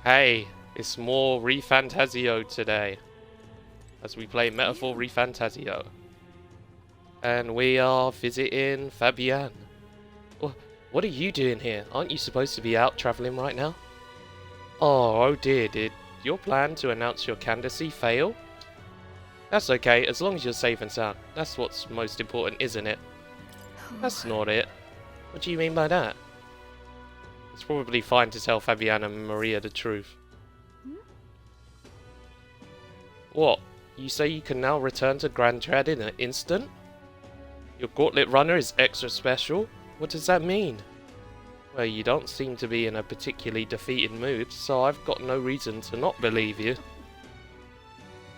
Hey, it's more ReFantazio today, as we play Metaphor ReFantazio. And we are visiting Fabienne. What are you doing here? Aren't you supposed to be out travelling right now? Oh dear, did your plan to announce your candidacy fail? That's okay, as long as you're safe and sound. That's what's most important, isn't it? That's not it. What do you mean by that? It's probably fine to tell Fabienne and Maria the truth. What? You say you can now return to Grand Trad in an instant? Your gauntlet runner is extra special? What does that mean? Well, you don't seem to be in a particularly defeated mood, so I've got no reason to not believe you.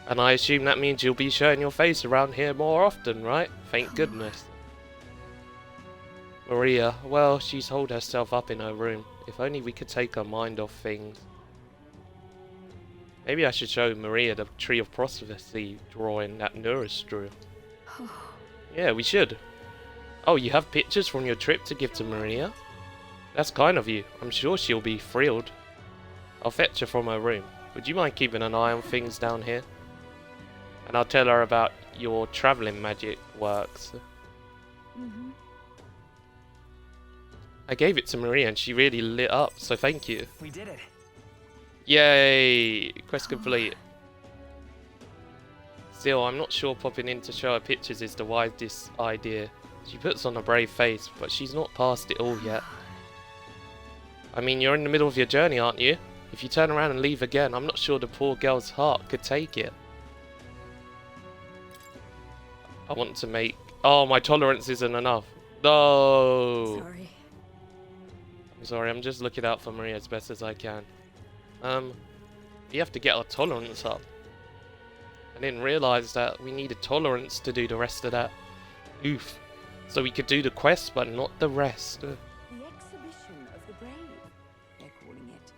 And I assume that means you'll be showing your face around here more often, right? Thank goodness. Maria, well, she's holed herself up in her room. If only we could take her mind off things. Maybe I should show Maria the Tree of Prophecy drawing that Nurse drew. Yeah, we should. Oh, you have pictures from your trip to give to Maria? That's kind of you. I'm sure she'll be thrilled. I'll fetch her from her room. Would you mind keeping an eye on things down here? And I'll tell her about your travelling magic works. I gave it to Maria and she really lit up, so thank you. We did it. Yay! Quest complete. Still, I'm not sure popping in to show her pictures is the wisest idea. She puts on a brave face, but she's not past it all yet. I mean, you're in the middle of your journey, aren't you? If you turn around and leave again, I'm not sure the poor girl's heart could take it. I want to make... Oh, my tolerance isn't enough. No! Sorry. I'm sorry, I'm just looking out for Maria as best as I can. You have to get our tolerance up. I didn't realise that we needed tolerance to do the rest of that. Oof. So we could do the quest, but not the rest. The exhibition of the brave, they're calling it.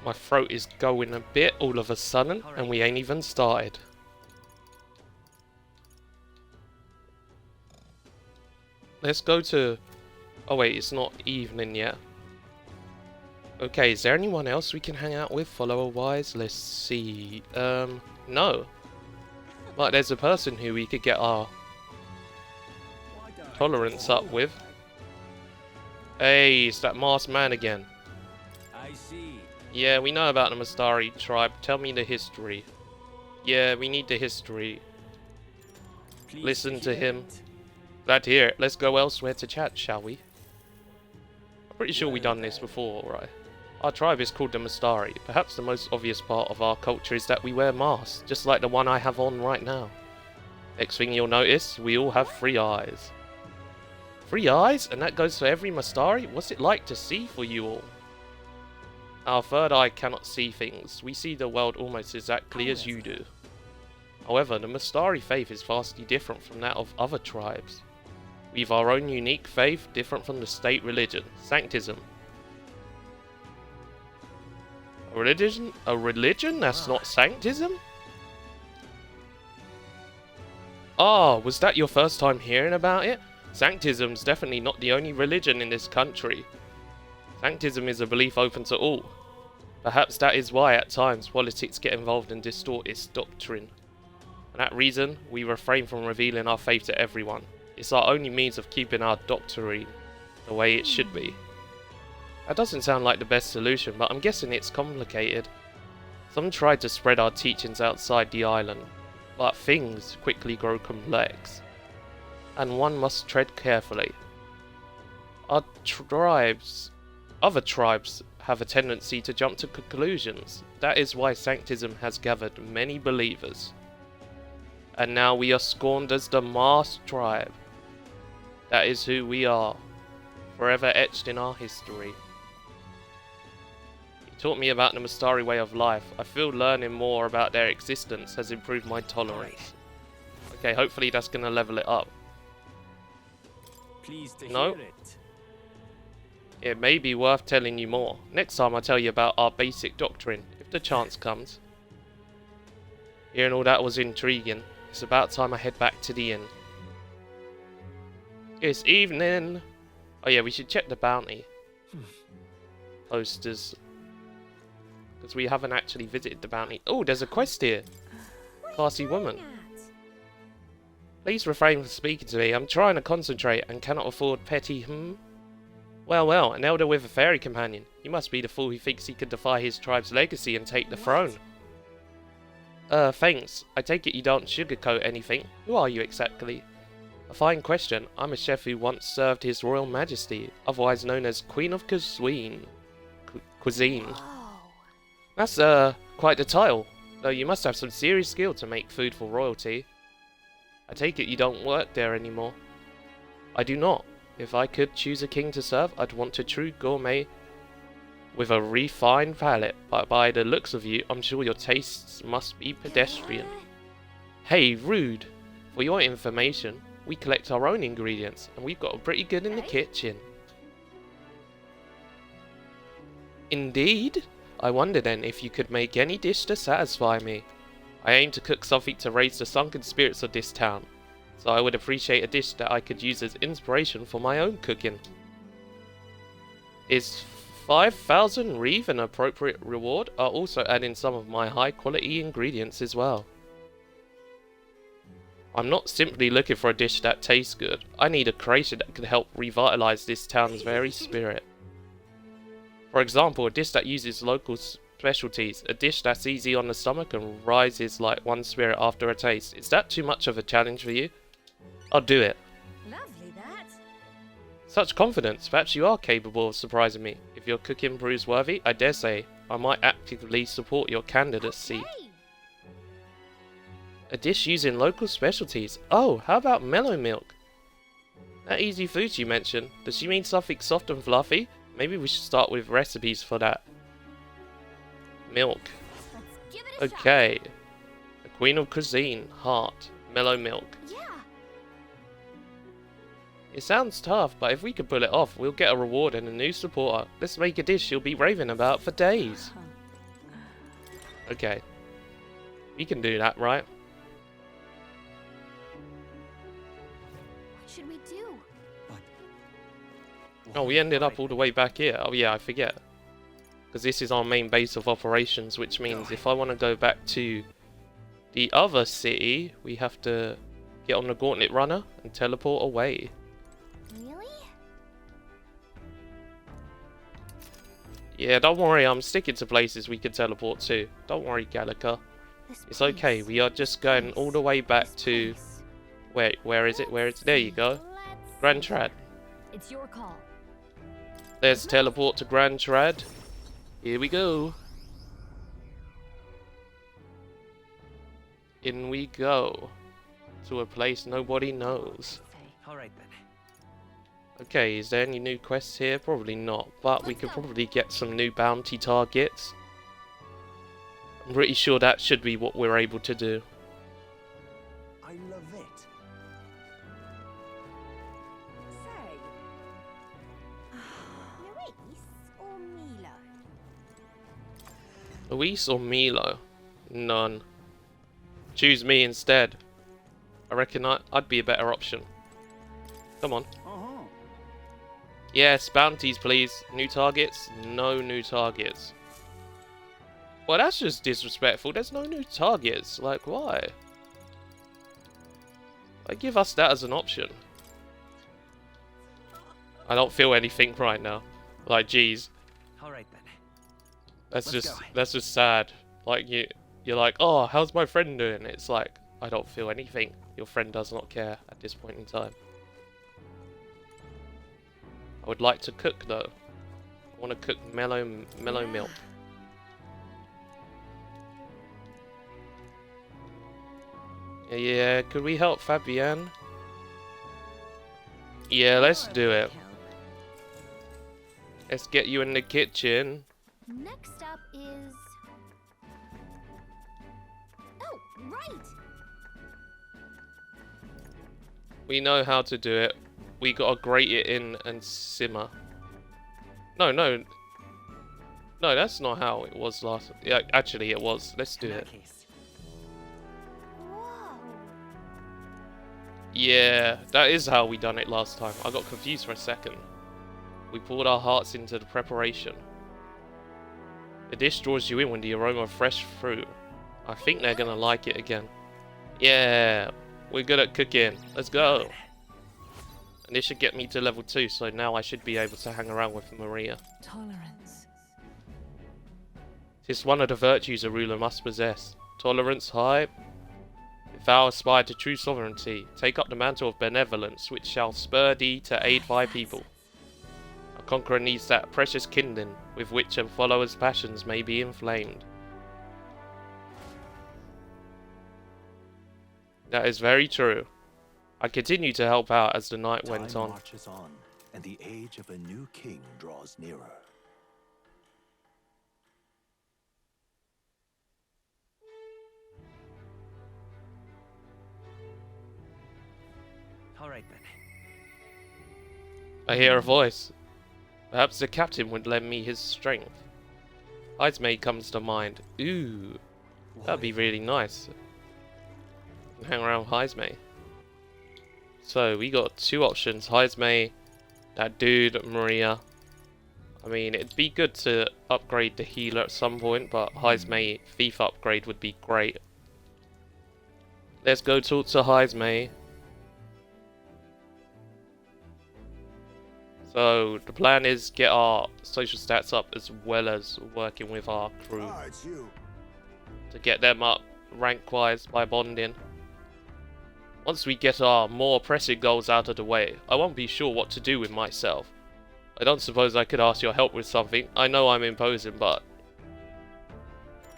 My throat is going a bit all of a sudden, and we ain't even started. Let's go to... Oh wait, it's not evening yet. Okay, is there anyone else we can hang out with, follower-wise? Let's see. No. But there's a person who we could get our tolerance up with. Hey, it's that masked man again. I see. Yeah, we know about the Mastari tribe. Tell me the history. Yeah, we need the history. Please Listen to hear him. it. Glad to hear it. Let's go elsewhere to chat, shall we? I'm pretty sure we've done this before, right? Our tribe is called the Mastari. Perhaps the most obvious part of our culture is that we wear masks, just like the one I have on right now. Next thing you'll notice, we all have 3 eyes. 3 eyes? And that goes for every Mastari? What's it like to see for you all? Our third eye cannot see things. We see the world almost exactly as you do. However, the Mastari faith is vastly different from that of other tribes. We have our own unique faith, different from the state religion, Sanctism. A religion? A religion? That's not Sanctism? Ah, was that your first time hearing about it? Sanctism's definitely not the only religion in this country. Sanctism is a belief open to all. Perhaps that is why at times politics get involved and distort its doctrine. For that reason, we refrain from revealing our faith to everyone. It's our only means of keeping our doctrine the way it should be. That doesn't sound like the best solution, but I'm guessing it's complicated. Some tried to spread our teachings outside the island, but things quickly grow complex, and one must tread carefully. Other tribes have a tendency to jump to conclusions. That is why Sanctism has gathered many believers. And now we are scorned as the masked tribe. That is who we are, forever etched in our history. He taught me about the Mastari way of life. I feel learning more about their existence has improved my tolerance. Okay, hopefully that's gonna level it up. Please to No? hear it. It may be worth telling you more. Next time I'll tell you about our basic doctrine, if the chance comes. Hearing all that was intriguing. It's about time I head back to the inn. It's evening. Oh yeah, we should check the bounty. Posters. because we haven't actually visited the bounty. Oh, there's a quest here. Classy woman. Please refrain from speaking to me. I'm trying to concentrate and cannot afford petty Well, an elder with a fairy companion. You must be the fool who thinks he could defy his tribe's legacy and take the throne. Thanks. I take it you don't sugarcoat anything. Who are you exactly? A fine question. I'm a chef who once served His Royal Majesty, otherwise known as Queen of Cuisine. That's, quite the title. Though you must have some serious skill to make food for royalty. I take it you don't work there anymore. I do not. If I could choose a king to serve, I'd want a true gourmet with a refined palate. But by the looks of you, I'm sure your tastes must be pedestrian. Hey, rude. For your information, we collect our own ingredients, and we've got it pretty good in the kitchen. Indeed? I wonder then if you could make any dish to satisfy me. I aim to cook something to raise the sunken spirits of this town, so I would appreciate a dish that I could use as inspiration for my own cooking. Is 5,000 reeve an appropriate reward? I'll also add in some of my high quality ingredients as well. I'm not simply looking for a dish that tastes good. I need a creation that can help revitalize this town's very spirit. For example, a dish that uses local specialties, a dish that's easy on the stomach and rises like one spirit after a taste. Is that too much of a challenge for you? I'll do it. Lovely that. Such confidence, perhaps you are capable of surprising me. If your cooking proves worthy, I dare say I might actively support your candidacy. Okay. A dish using local specialties. Oh, how about mellow milk? That easy food you mentioned, does she mean something soft and fluffy? Maybe we should start with recipes for that. Milk. Let's give it a shot. Okay. The Queen of Cuisine. Heart. Mellow milk. Yeah. It sounds tough, but if we can pull it off, we'll get a reward and a new supporter. Let's make a dish you'll be raving about for days. Okay. We can do that, right? What should we do? Oh, we ended up all the way back here. Oh yeah, I forget. Because this is our main base of operations, which means if I want to go back to the other city, we have to get on the Gauntlet Runner and teleport away. Really? Yeah, don't worry, I'm sticking to places we can teleport to. Don't worry, Gallica. It's okay, we are just going all the way back to... Wait, where is it? Where is it? There you go. Grand Trad. It's your call. Let's teleport to Grand Trad. Here we go. In we go. To a place nobody knows. Alright then. Okay, is there any new quests here? Probably not, but we could probably get some new bounty targets. I'm pretty sure that should be what we're able to do. I love it. Say, Luis or Milo? Luis or Milo? None. Choose me instead. I reckon I'd be a better option. Come on. Yes, bounties please. New targets? No new targets. Well, that's just disrespectful. There's no new targets. Like, why? Like, give us that as an option. I don't feel anything right now. Like, geez. Alright then. That's Let's just go. that's just sad. Like you're like, oh, how's my friend doing? It's like, I don't feel anything. Your friend does not care at this point in time. I would like to cook though. I want to cook mellow milk. Yeah, could we help Fabienne? Yeah, let's do it. Let's get you in the kitchen. Next up is... Oh, right! We know how to do it. We gotta grate it in and simmer. No, that's not how it was last. Yeah, actually, it was. Let's do In it. that case. Whoa! Yeah, that is how we done it last time. I got confused for a second. We poured our hearts into the preparation. The dish draws you in with the aroma of fresh fruit. I think they're gonna like it again. Yeah, we're good at cooking. Let's go. And this should get me to level 2, so now I should be able to hang around with Maria. Tolerance. Tis one of the virtues a ruler must possess. Tolerance high. If thou aspire to true sovereignty, take up the mantle of benevolence, which shall spur thee to aid thy people. A conqueror needs that precious kindling with which a follower's passions may be inflamed. That is very true. I continued to help out as the night went Time on. marches on, and the age of a new king draws nearer. All right then. I hear a voice. Perhaps the captain would lend me his strength. Bridesmaid comes to mind. Ooh, that'd be really nice. Hang around with Bridesmaid. So we got 2 options: Bridesmaid, that dude, Maria. I mean, it'd be good to upgrade the healer at some point, but Bridesmaid thief upgrade would be great. Let's go talk to Bridesmaid. So the plan is get our social stats up as well as working with our crew It's you. to get them up rank-wise by bonding. Once we get our more pressing goals out of the way, I won't be sure what to do with myself. I don't suppose I could ask your help with something. I know I'm imposing, but...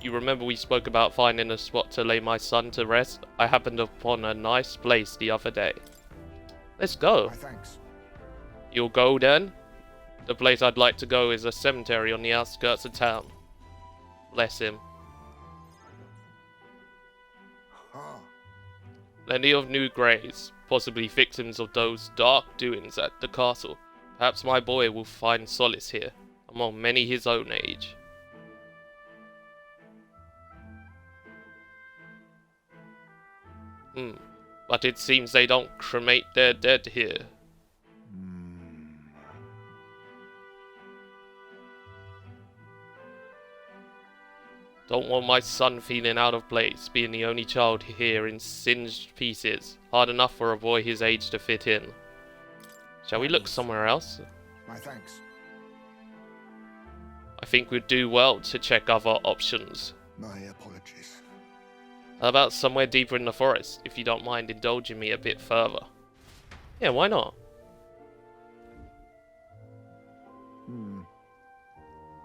You remember we spoke about finding a spot to lay my son to rest? I happened upon a nice place the other day. Let's go. Thanks. You'll go then? The place I'd like to go is a cemetery on the outskirts of town. Bless him. Plenty of new graves, possibly victims of those dark doings at the castle. Perhaps my boy will find solace here, among many his own age. But it seems they don't cremate their dead here. Don't want my son feeling out of place, being the only child here in singed pieces. Hard enough for a boy his age to fit in. Shall we look somewhere else? My thanks. I think we'd do well to check other options. My apologies. How about somewhere deeper in the forest, if you don't mind indulging me a bit further? Yeah, why not?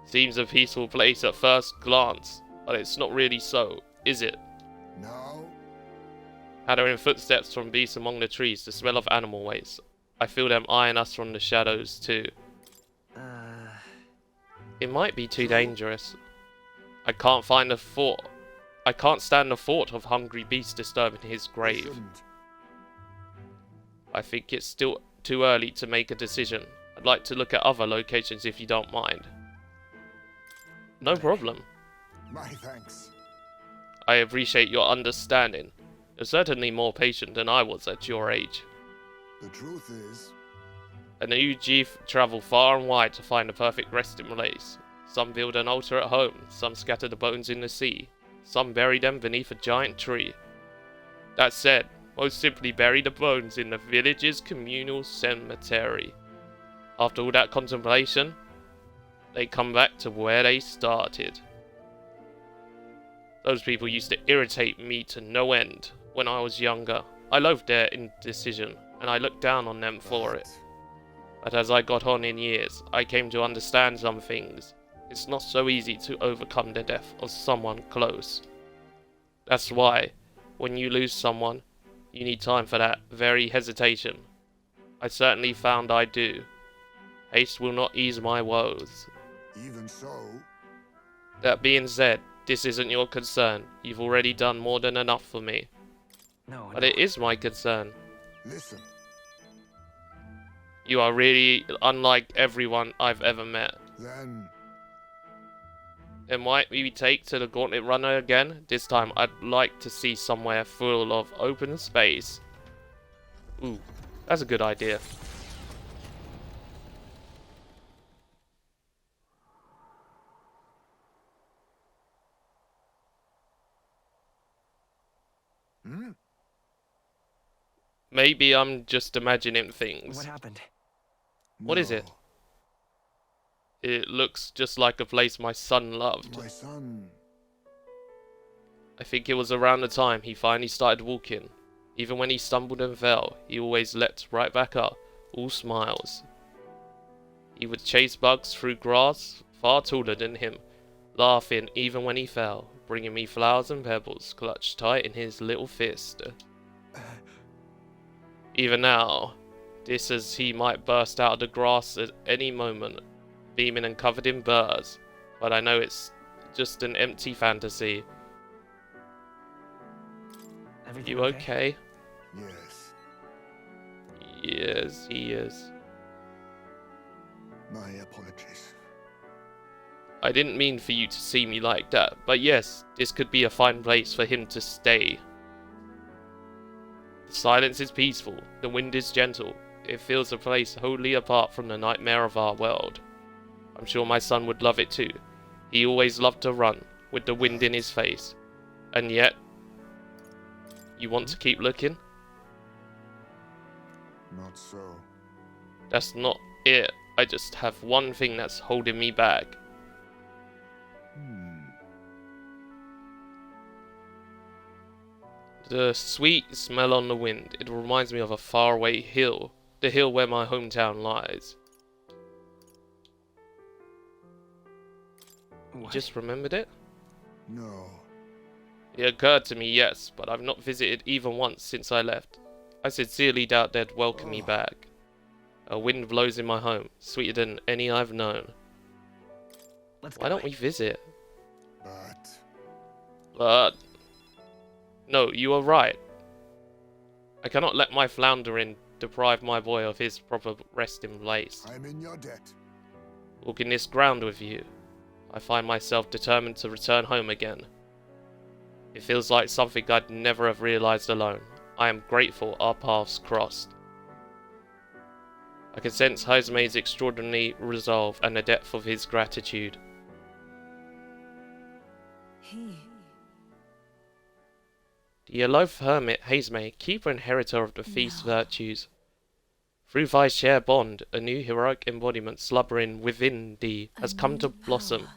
Seems a peaceful place at first glance, but it's not really so, is it? No. Pattering footsteps from beasts among the trees, the smell of animal waste. I feel them eyeing us from the shadows too. It might be too dangerous. I can't stand the thought of hungry beasts disturbing his grave. I think it's still too early to make a decision. I'd like to look at other locations if you don't mind. No problem. My thanks. I appreciate your understanding. You're certainly more patient than I was at your age. The truth is... And you chief travel far and wide to find the perfect resting place. Some build an altar at home, some scatter the bones in the sea, some bury them beneath a giant tree. That said, most simply bury the bones in the village's communal cemetery. After all that contemplation, they come back to where they started. Those people used to irritate me to no end when I was younger. I loathed their indecision, and I looked down on them for it. But as I got on in years, I came to understand some things. It's not so easy to overcome the death of someone close. That's why, when you lose someone, you need time for that very hesitation. I certainly found I do. Haste will not ease my woes. Even so... That being said, this isn't your concern. You've already done more than enough for me. No, But it is my concern. Listen. You are really unlike everyone I've ever met. Then Might we take to the Gauntlet Runner again? This time I'd like to see somewhere full of open space. Ooh, that's a good idea. Hmm? Maybe I'm just imagining things. What happened? What is it? It looks just like a place my son loved. My son. I think it was around the time he finally started walking. Even when he stumbled and fell, he always leapt right back up, all smiles. He would chase bugs through grass far taller than him, laughing even when he fell, bringing me flowers and pebbles clutched tight in his little fist. Even now, just as he might burst out of the grass at any moment, beaming and covered in burrs, but I know it's just an empty fantasy. Everything You okay? Yes. Yes, he is. My apologies. I didn't mean for you to see me like that, but yes, this could be a fine place for him to stay. The silence is peaceful, the wind is gentle. It feels a place wholly apart from the nightmare of our world. I'm sure my son would love it too. He always loved to run, with the wind in his face. And yet, you want to keep looking? Not so. That's not it. I just have one thing that's holding me back. The sweet smell on the wind. It reminds me of a faraway hill. The hill where my hometown lies. You just remembered it? No. It occurred to me, yes, but I've not visited even once since I left. I sincerely doubt they'd welcome me back. A wind blows in my home, sweeter than any I've known. Why don't we visit? But... No, you are right. I cannot let my floundering deprive my boy of his proper resting place. I'm in your debt. Walking this ground with you, I find myself determined to return home again. It feels like something I'd never have realized alone. I am grateful our paths crossed. I can sense Haiseme's extraordinary resolve and the depth of his gratitude. The aloof hermit Haiseme, keeper and inheritor of the feast's virtues. Through thy share bond, a new heroic embodiment slumbering within thee has come to blossom.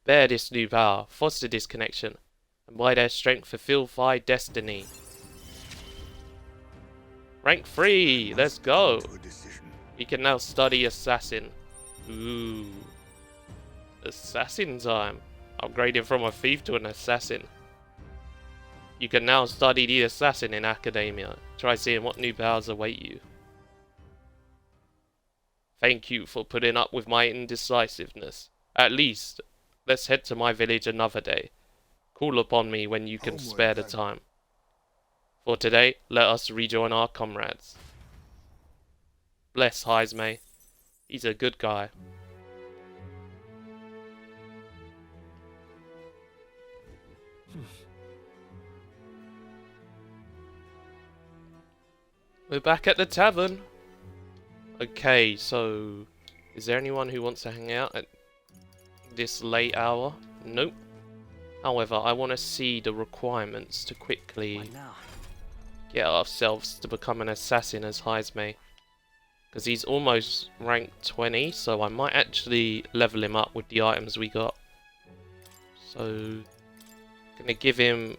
Bear this new power, foster this connection, and by their strength fulfill thy destiny. Rank 3, let's go! We can now study Assassin. Ooh. Assassin time. Upgrading from a thief to an assassin. You can now study the Assassin in Academia. Try seeing what new powers await you. Thank you for putting up with my indecisiveness. At least, let's head to my village another day. Call upon me when you can spare the time. For today, let us rejoin our comrades. Bless Haiseme. He's a good guy. We're back at the tavern. Okay, so... is there anyone who wants to hang out at this late hour? Nope. However, I want to see the requirements to quickly get ourselves to become an assassin as Haiseme. Because he's almost rank 20, so I might actually level him up with the items we got. So... gonna give him...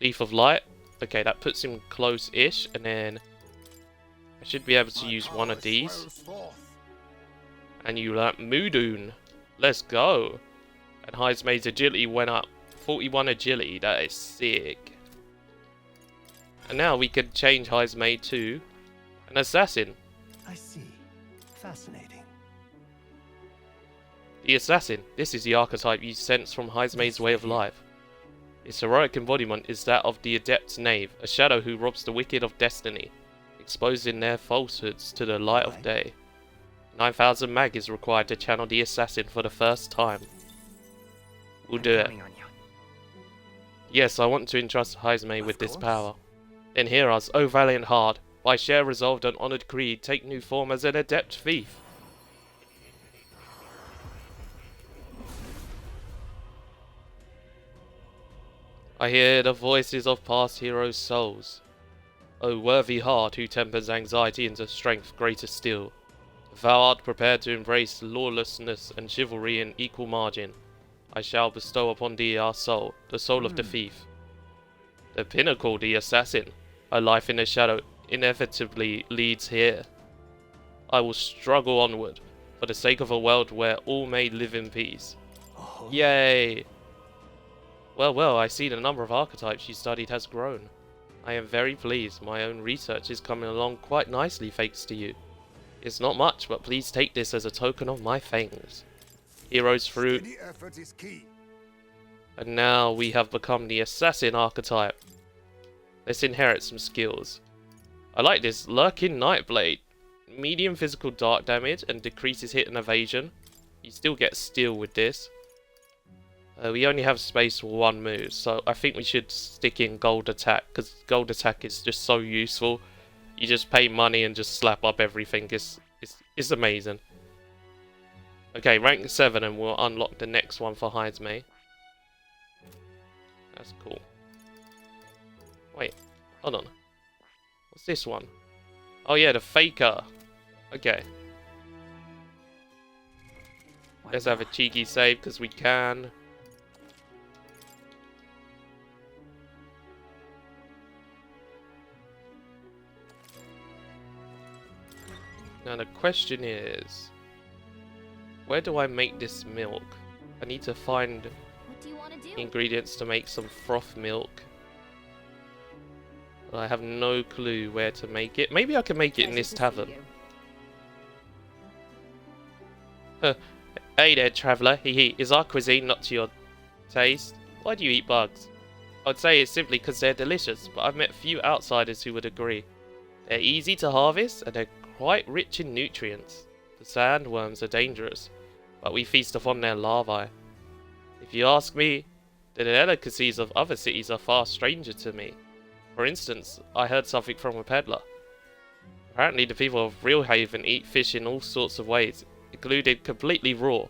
Leaf of Light. Okay, that puts him close-ish, and then I should be able to use one of these. And you learnt Mudoon. Let's go. And Haiseme's agility went up. 41 agility, that is sick. And now we can change Haiseme to an assassin. I see. Fascinating. The assassin. This is the archetype you sense from Haiseme's way of life. Its heroic embodiment is that of the adept knave, a shadow who robs the wicked of destiny, exposing their falsehoods to the light of day. 9,000 mag is required to channel the assassin for the first time. We'll do it. Yes, I want to entrust Haiseme with this power. Then hear us, O valiant heart, by share resolved and honoured creed, take new form as an adept thief. I hear the voices of past heroes' souls. O worthy heart who tempers anxiety into strength greater still. If thou art prepared to embrace lawlessness and chivalry in equal margin, I shall bestow upon thee our soul, the soul of the thief. The pinnacle, the assassin, a life in the shadow inevitably leads here. I will struggle onward, for the sake of a world where all may live in peace. Oh. Yay! Well, I see the number of archetypes you studied has grown. I am very pleased. My own research is coming along quite nicely thanks to you. It's not much, but please take this as a token of my thanks. Hero's fruit. Steady effort is key. And now we have become the assassin archetype. Let's inherit some skills. I like this Lurking Nightblade. Medium physical dark damage and decreases hit and evasion. You still get steel with this. We only have space for one move, so I think we should stick in gold attack, because gold attack is just so useful. You just pay money and just slap up everything. It's amazing. Okay, rank 7 and we'll unlock the next one for Hydesmay. That's cool. Wait, hold on. What's this one? Oh yeah, the Faker. Okay. Let's have a cheeky save because we can. Now the question is, where do I make this milk? I need to find What do you want to do? ingredients to make some froth milk. I have no clue where to make it. Maybe I can make it in this tavern. Hey there, traveller. Hee. Is our cuisine not to your taste? Why do you eat bugs? I'd say it's simply because they're delicious, but I've met few outsiders who would agree. They're easy to harvest, and they're quite rich in nutrients. The sandworms are dangerous, but we feast upon their larvae. If you ask me, the delicacies of other cities are far stranger to me. For instance, I heard something from a peddler. Apparently the people of Brilehaven eat fish in all sorts of ways, including completely raw.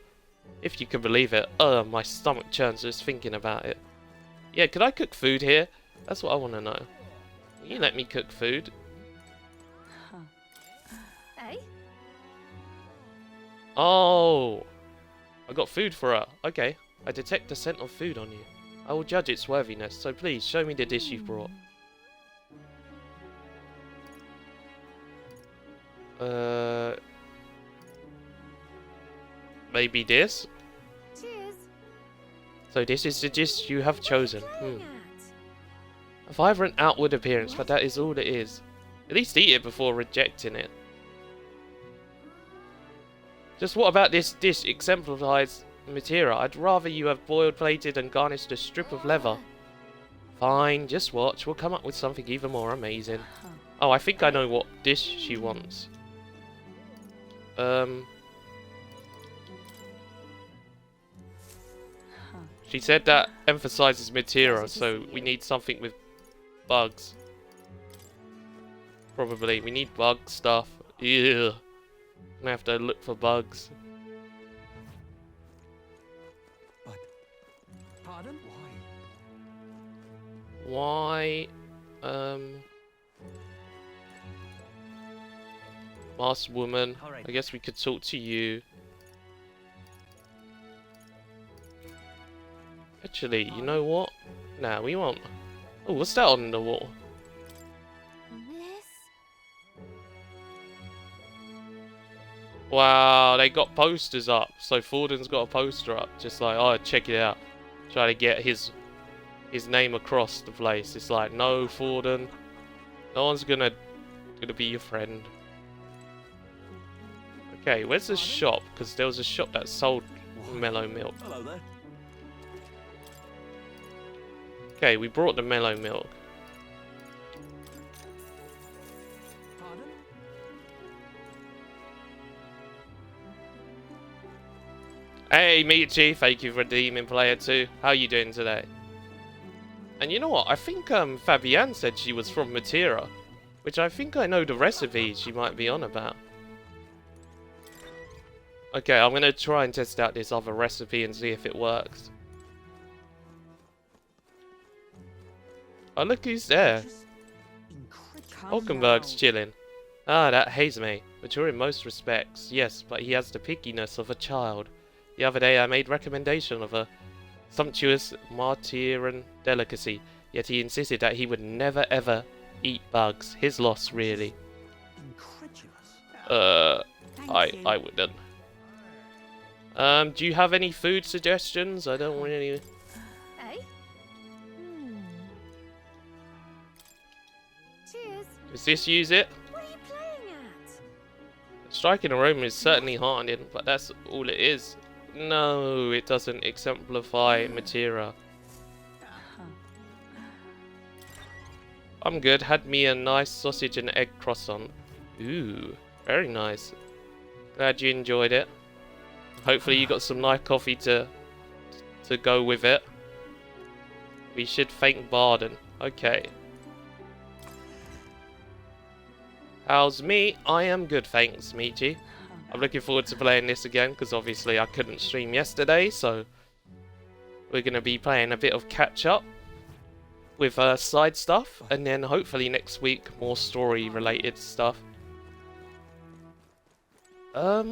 If you can believe it, my stomach churns just thinking about it. Yeah, could I cook food here? That's what I want to know. Will you let me cook food? Hey? Oh! I got food for her. Okay. I detect the scent of food on you. I will judge its worthiness, so please show me the dish you've brought. Maybe this? Cheers. So this is the dish you have chosen. Playing A vibrant outward appearance, but that is all it is. At least eat it before rejecting it. Just what about this dish exemplifies Matera? I'd rather you have boiled, plated and garnished a strip of leather. Fine, just watch. We'll come up with something even more amazing. Oh, I think I know what dish she wants. She said that emphasizes Matera, so we need something with bugs. Probably. We need bug stuff. Ew. I'm gonna have to look for bugs. But, pardon? Why? Masked woman. Alright. I guess we could talk to you. Actually, you know what? Nah, we won't. Oh, what's that on the wall? This? Wow, they got posters up. So Forden's got a poster up, just like, oh, check it out. Try to get his name across the place. It's like, no, Forden, no one's gonna be your friend. Okay, where's the shop? Because there was a shop that sold mellow milk. Hello there. Okay, we brought the mellow milk. Pardon? Hey, Michi, thank you for redeeming player 2. How you doing today? And you know what? I think Fabienne said she was from Matera, which I think I know the recipe she might be on about. Okay, I'm gonna try and test out this other recipe and see if it works. Oh, look who's there. Just incredible. Hulkenberg's chilling. Ah, that Hazeme. Mature in most respects, yes, but he has the pickiness of a child. The other day I made recommendation of a sumptuous Martyrian delicacy, yet he insisted that he would never ever eat bugs. His loss, really. Incredulous. I wouldn't. Do you have any food suggestions? I don't want any. Eh? Cheers. Does this use it? What are you playing at? Striking aroma is certainly haunting, but that's all it is. No, it doesn't exemplify Matera. I'm good. Had me a nice sausage and egg croissant. Ooh, very nice. Glad you enjoyed it. Hopefully you got some nice coffee to go with it. We should thank Barden. Okay. How's me? I am good, thanks, Michi. I'm looking forward to playing this again, because obviously I couldn't stream yesterday, so we're going to be playing a bit of catch-up with side stuff, and then hopefully next week more story-related stuff. There's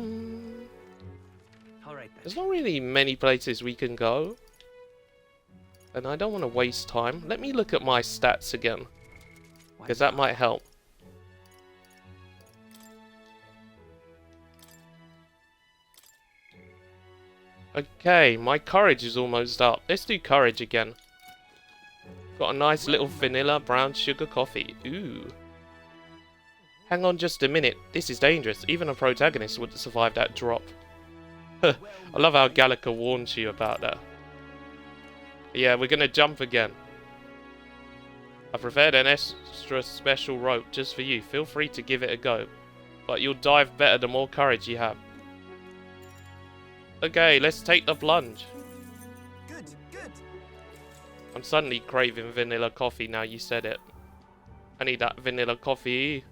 not really many places we can go, and I don't want to waste time. Let me look at my stats again, because that might help. Okay, my courage is almost up. Let's do courage again. Got a nice little vanilla brown sugar coffee. Ooh. Hang on just a minute. This is dangerous. Even a protagonist wouldn't survive that drop. I love how Gallica warns you about that. Yeah, we're gonna jump again. I've prepared an extra special rope just for you. Feel free to give it a go. But you'll dive better the more courage you have. Okay, let's take the plunge. Good, good. I'm suddenly craving vanilla coffee now you said it. I need that vanilla coffee.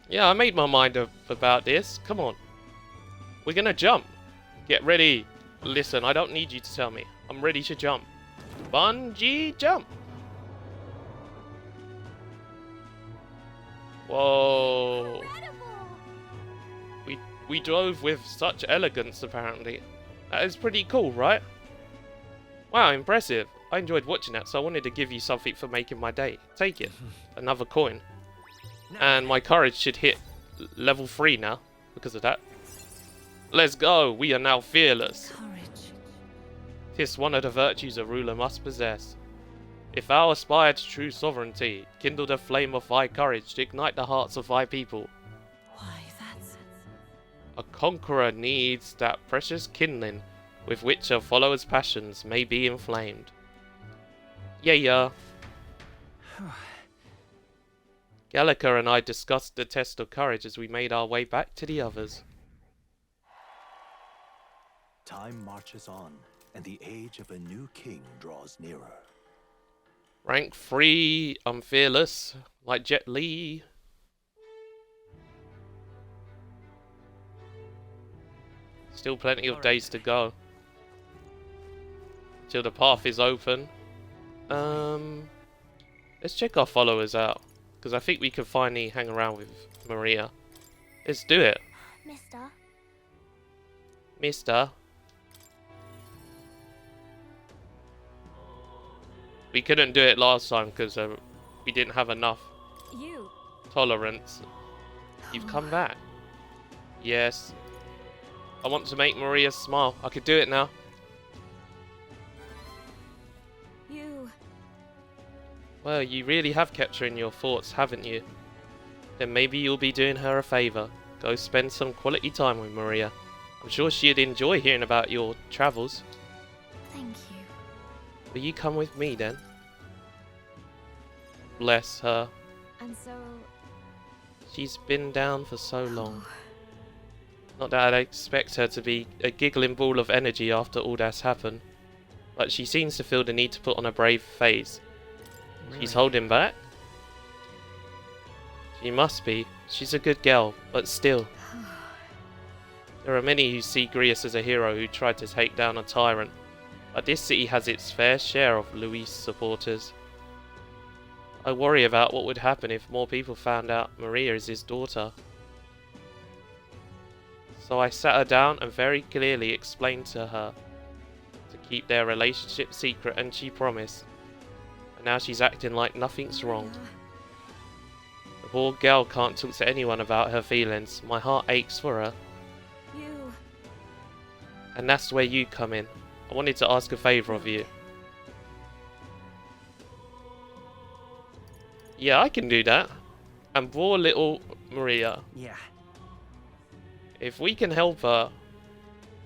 Yeah, I made my mind up about this. Come on. We're gonna jump. Get ready. Listen, I don't need you to tell me. I'm ready to jump. Bungee jump. Whoa. We drove with such elegance, apparently. That is pretty cool, right? Wow, impressive. I enjoyed watching that, so I wanted to give you something for making my day. Take it. Another coin. And my courage should hit level 3 now, because of that. Let's go. We are now fearless. Courage. 'Tis one of the virtues a ruler must possess. If thou aspire to true sovereignty, kindle the flame of thy courage to ignite the hearts of thy people. Why, that's... A conqueror needs that precious kindling with which a follower's passions may be inflamed. Yeah. Gallica and I discussed the test of courage as we made our way back to the others. Time marches on, and the age of a new king draws nearer. Rank 3, I'm fearless, like Jet Li. Still plenty of days to go. Till the path is open. Let's check our followers out. Because I think we can finally hang around with Maria. Let's do it. Mister. We couldn't do it last time because we didn't have enough tolerance. You've come back. Yes. I want to make Maria smile. I could do it now. Well, you really have kept her in your thoughts, haven't you? Then maybe you'll be doing her a favour. Go spend some quality time with Maria. I'm sure she'd enjoy hearing about your travels. Thank you. Will you come with me then? Bless her. And so... She's been down for so long. Not that I'd expect her to be a giggling ball of energy after all that's happened. But she seems to feel the need to put on a brave face. She's holding back? She must be. She's a good girl, but still. There are many who see Grius as a hero who tried to take down a tyrant. But this city has its fair share of Luis supporters. I worry about what would happen if more people found out Maria is his daughter. So I sat her down and very clearly explained to her to keep their relationship secret, and she promised. And now she's acting like nothing's wrong. The poor girl can't talk to anyone about her feelings. My heart aches for her. You. And that's where you come in. I wanted to ask a favour of you. Yeah, I can do that. And poor little Maria. Yeah. If we can help her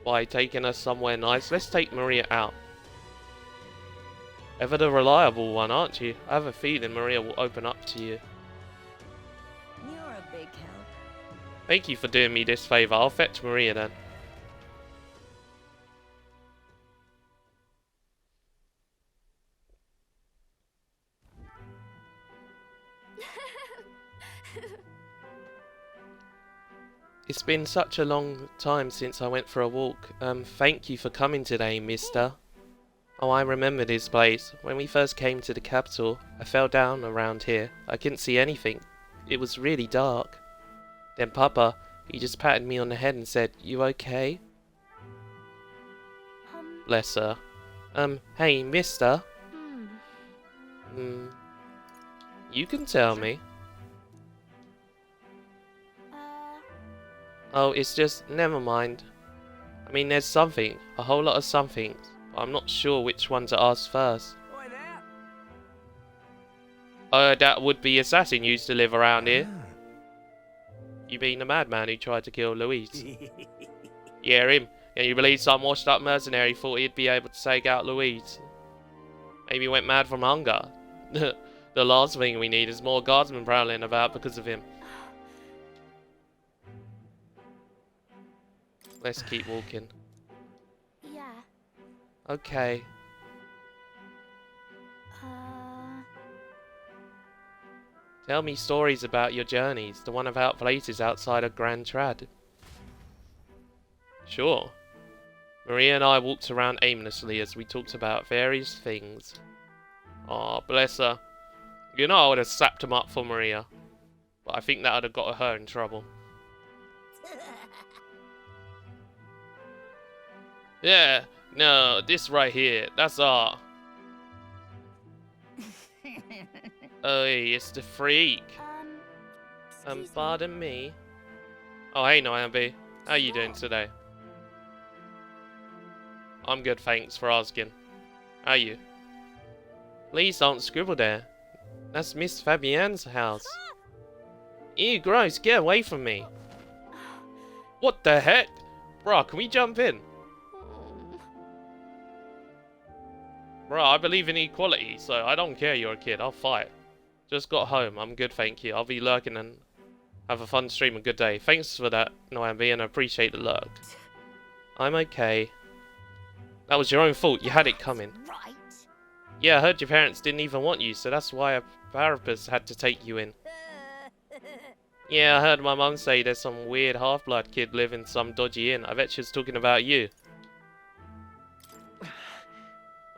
by taking her somewhere nice, let's take Maria out. Ever the reliable one, aren't you? I have a feeling Maria will open up to you. You're a big help. Thank you for doing me this favour. I'll fetch Maria then. It's been such a long time since I went for a walk. Thank you for coming today, mister. Oh, I remember this place. When we first came to the capital, I fell down around here. I couldn't see anything. It was really dark. Then Papa, he just patted me on the head and said, "You okay?" Bless her. Hey, mister. You can tell me. Oh, it's just, never mind. I mean, there's something, a whole lot of somethings, but I'm not sure which one to ask first. Oi there. That would-be assassin used to live around here. You mean the madman who tried to kill Louise? Yeah, him. Can you believe some washed-up mercenary thought he'd be able to take out Louise? Maybe he went mad from hunger. The last thing we need is more guardsmen prowling about because of him. Let's keep walking. Yeah. Okay. Tell me stories about your journeys, the one about places outside of Grand Trad. Sure. Maria and I walked around aimlessly as we talked about various things. Aw, bless her. You know I would have slapped him up for Maria. But I think that would have got her in trouble. Yeah, no, this right here, that's our... Oh, it's the freak. Pardon me. Oh, hey, Noambi. How you doing today? I'm good, thanks for asking. How are you? Please don't scribble there. That's Miss Fabienne's house. Ew, gross, get away from me. What the heck? Bruh, can we jump in? Bruh, I believe in equality, so I don't care you're a kid, I'll fight. Just got home, I'm good, thank you. I'll be lurking and have a fun stream, a good day. Thanks for that, Noambi, and I appreciate the lurk. I'm okay. That was your own fault, you had it coming. Right. Yeah, I heard your parents didn't even want you, so that's why a therapist had to take you in. Yeah, I heard my mum say there's some weird half-blood kid living in some dodgy inn. I bet she was talking about you.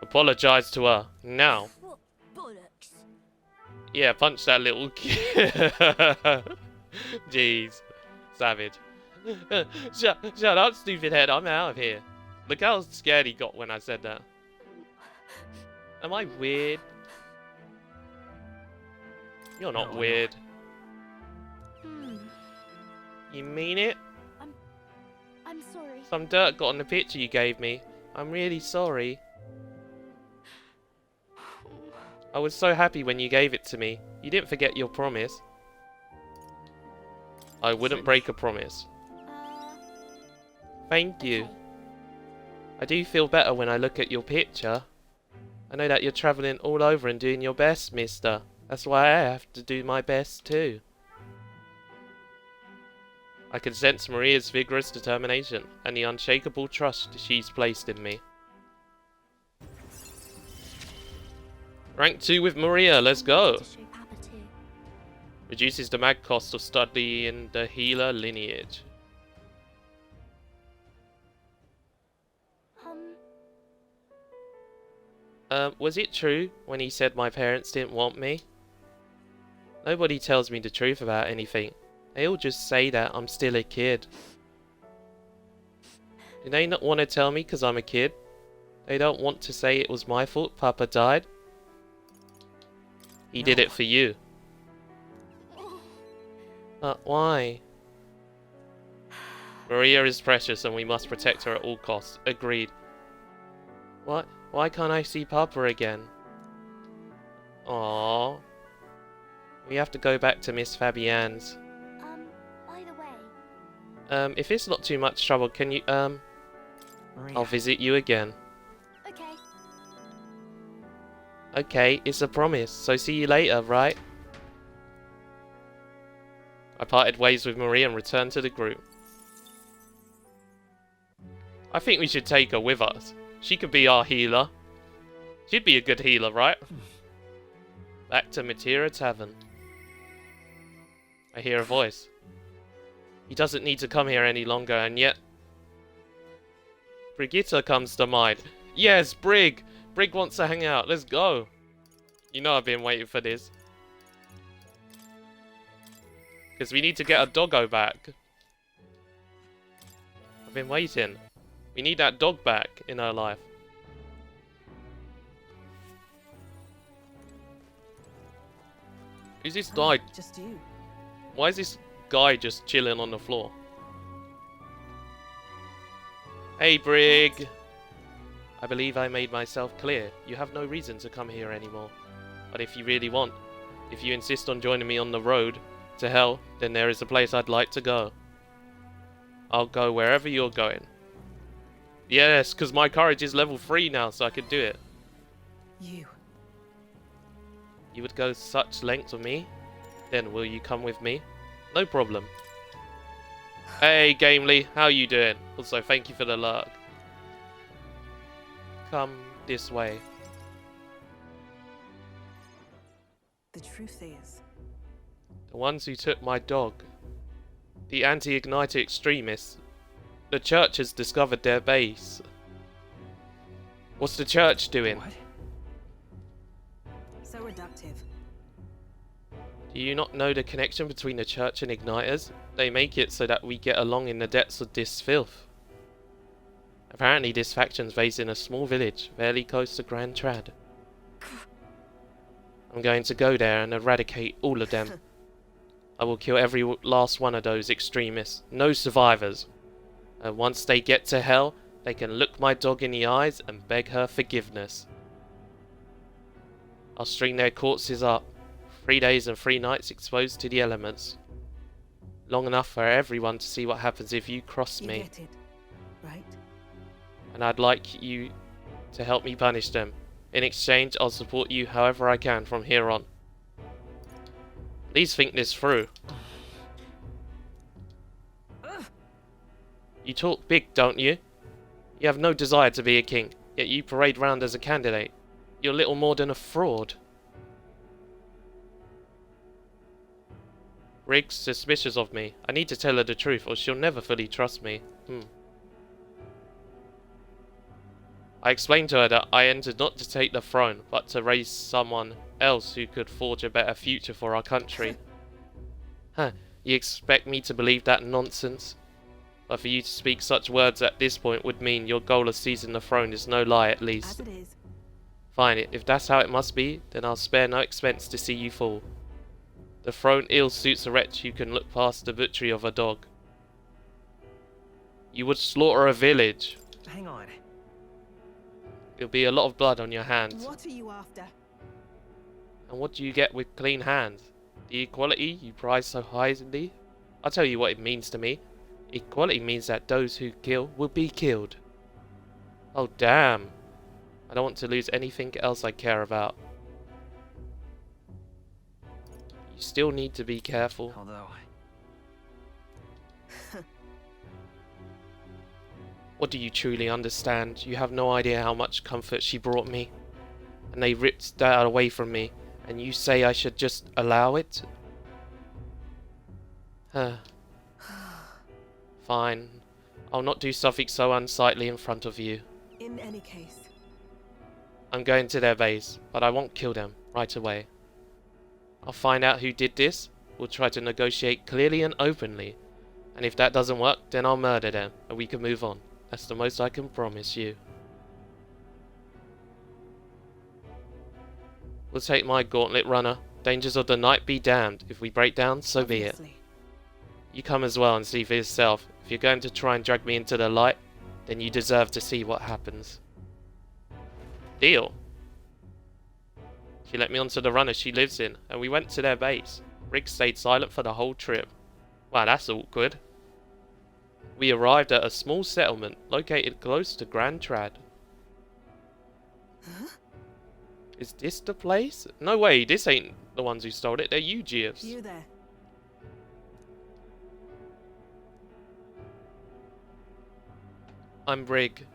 Apologise to her, now. Bollocks. Yeah, punch that little kid. Jeez. Savage. Shut up, stupid head, I'm out of here. Look how scared he got when I said that. Am I weird? You're not weird. You mean it? I'm sorry. Some dirt got on the picture you gave me. I'm really sorry. I was so happy when you gave it to me. You didn't forget your promise. I wouldn't break a promise. Thank you. I do feel better when I look at your picture. I know that you're travelling all over and doing your best, mister. That's why I have to do my best too. I can sense Maria's vigorous determination and the unshakable trust she's placed in me. Rank 2 with Maria, let's go! Reduces the mag cost of studying the healer lineage. Was it true when he said my parents didn't want me? Nobody tells me the truth about anything. They all just say that I'm still a kid. Do they not want to tell me because I'm a kid? They don't want to say it was my fault Papa died? He did it for you. But why? Maria is precious and we must protect her at all costs. Agreed. What? Why can't I see Papa again? Aww. We have to go back to Miss Fabienne's. By the way. If it's not too much trouble, can you, Maria. I'll visit you again. Okay. Okay, it's a promise, so see you later, right? I parted ways with Maria and returned to the group. I think we should take her with us. She could be our healer. She'd be a good healer, right? Back to Matira Tavern. I hear a voice. He doesn't need to come here any longer, and yet... Brigitte comes to mind. Yes, Brig! Brig wants to hang out. Let's go. You know I've been waiting for this. Because we need to get a doggo back. I've been waiting. We need that dog back in her life. Who's this guy? Just you. Why is this guy just chilling on the floor? Hey, Brig! I believe I made myself clear. You have no reason to come here anymore. But if you really want, if you insist on joining me on the road to hell, then there is a place I'd like to go. I'll go wherever you're going. Yes, because my courage is level 3 now, so I can do it. You. You would go such lengths with me? Then will you come with me? No problem. Hey, Gamely, how you doing? Also, thank you for the lurk. Come this way. The truth is, The ones who took my dog. The anti-Igniter extremists. The church has discovered their base. What's the church doing? what? So reductive. Do you not know the connection between the church and Igniters? They make it so that we get along in the depths of this filth. Apparently this faction's based in a small village, fairly close to Grand Trad. I'm going to go there and eradicate all of them. I will kill every last one of those extremists. No survivors. And once they get to hell, they can look my dog in the eyes and beg her forgiveness. I'll string their corpses up. 3 days and 3 nights exposed to the elements. Long enough for everyone to see what happens if you cross You me. get it, right? And I'd like you to help me punish them. In exchange, I'll support you however I can from here on. Please think this through. You talk big, don't you? You have no desire to be a king, yet you parade round as a candidate. You're little more than a fraud. Rig's suspicious of me. I need to tell her the truth or she'll never fully trust me. I explained to her that I entered not to take the throne, but to raise someone else who could forge a better future for our country. Huh, you expect me to believe that nonsense? But for you to speak such words at this point would mean your goal of seizing the throne is no lie, at least. As it is. Fine, if that's how it must be, then I'll spare no expense to see you fall. The throne ill suits a wretch who can look past the butchery of a dog. You would slaughter a village. Hang on. There'll be a lot of blood on your hands. What are you after? And what do you get with clean hands? The equality you prize so highly? I'll tell you what it means to me. Equality means that those who kill will be killed. Oh damn. I don't want to lose anything else I care about. You still need to be careful. Although... What do you truly understand? You have no idea how much comfort she brought me. And they ripped that away from me. And you say I should just allow it? Huh. Fine. I'll not do something so unsightly in front of you. In any case, I'm going to their base, but I won't kill them right away. I'll find out who did this. We'll try to negotiate clearly and openly. And if that doesn't work, then I'll murder them, and we can move on. That's the most I can promise you. We'll take my gauntlet runner. Dangers of the night be damned. If we break down, so be it. Obviously. You come as well and see for yourself. If you're going to try and drag me into the light, then you deserve to see what happens. Deal. She let me onto the runner she lives in, and we went to their base. Rick stayed silent for the whole trip. Wow, that's awkward. We arrived at a small settlement located close to Grand Trad. Huh? Is this the place? No way, this ain't the ones who stole it, they're UGFs. You there. I'm Brig.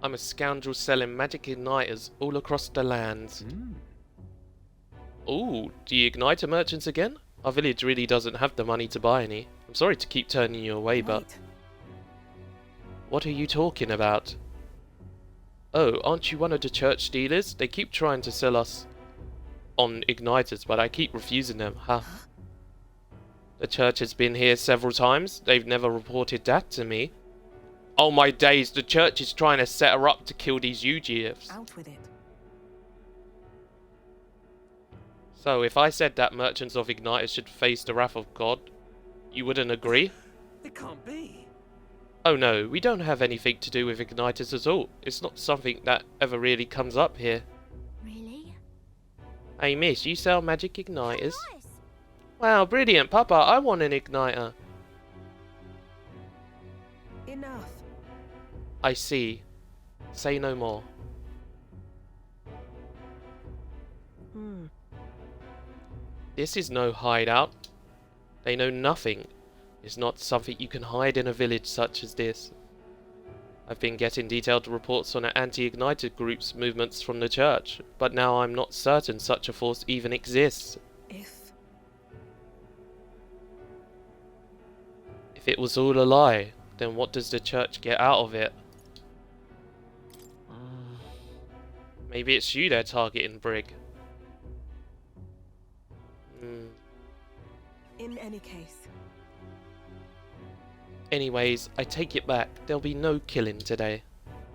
I'm a scoundrel selling magic igniters all across the lands. Ooh, do you igniter merchants again? Our village really doesn't have the money to buy any. I'm sorry to keep turning you away, but... Wait. What are you talking about? Oh, aren't you one of the church dealers? They keep trying to sell us on igniters, but I keep refusing them. Huh? The church has been here several times. They've never reported that to me. Oh my days, the church is trying to set her up to kill these UGFs. Out with it. So, if I said that merchants of igniters should face the wrath of God, you wouldn't agree? It can't be. Oh no, we don't have anything to do with igniters at all. It's not something that ever really comes up here. Really? Hey miss, you sell magic igniters? Nice. Wow, brilliant, Papa, I want an igniter. Enough. I see. Say no more. This is no hideout. They know nothing. It's not something you can hide in a village such as this. I've been getting detailed reports on an anti-ignited group's movements from the church, but now I'm not certain such a force even exists. If If it was all a lie, then what does the church get out of it? Maybe it's you they're targeting, Brig. in any case. Anyways, I take it back. There'll be no killing today.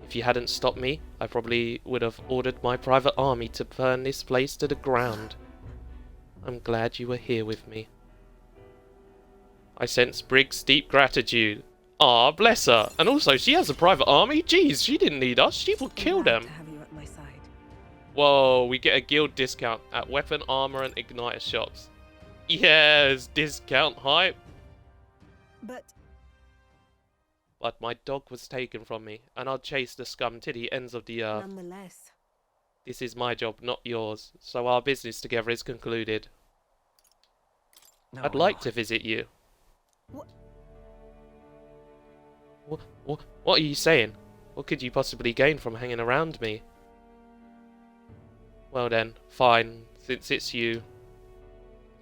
If you hadn't stopped me, I probably would have ordered my private army to burn this place to the ground. I'm glad you were here with me. I sense Brig's deep gratitude. Ah, bless her. And also, she has a private army? Jeez, she didn't need us. She would kill Glad them. to have you at my side. Whoa, we get a guild discount at weapon, armor, and igniter shops. Yes, discount hype. But my dog was taken from me, and I'll chase the scum to the ends of the earth. Nonetheless, This is my job, not yours, so our business together is concluded. No, I'd like to visit you. What? What are you saying? What could you possibly gain from hanging around me? Well then, fine, since it's you.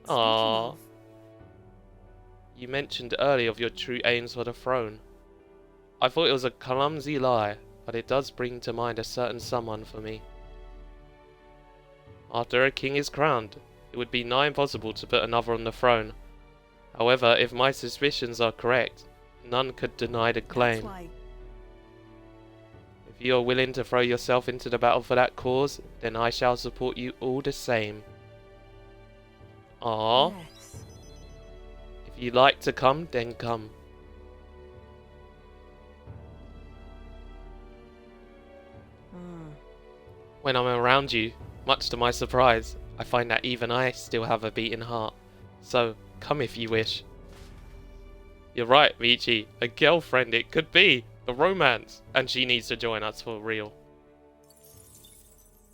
Speaking Aww. of, You mentioned earlier of your true aims for the throne. I thought it was a clumsy lie, but it does bring to mind a certain someone for me. After a king is crowned, it would be nigh impossible to put another on the throne. However, if my suspicions are correct, none could deny the that's claim. why If you are willing to throw yourself into the battle for that cause, then I shall support you all the same. Aww. yes. If you like to come, then come. When I'm around you, much to my surprise, I find that even I still have a beating heart. So, come if you wish. You're right, Michi. A girlfriend it could be. A romance. And she needs to join us for real.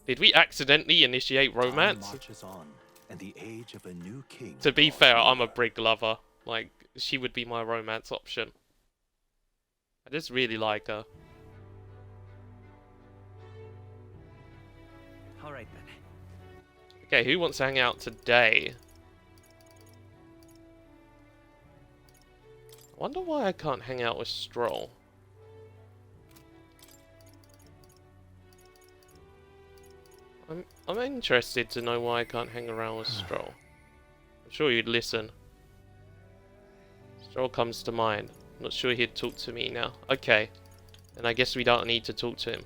Did we accidentally initiate romance? Time marches on, and the age of a new king To be draws fair, I'm a near. Brig lover. Like, she would be my romance option. I just really like her. All right then. Okay, who wants to hang out today? I wonder why I can't hang out with Stroll. I'm interested to know why I can't hang around with Stroll. I'm sure you'd listen. Stroll comes to mind. Not sure he'd talk to me now. Okay. Then I guess we don't need to talk to him.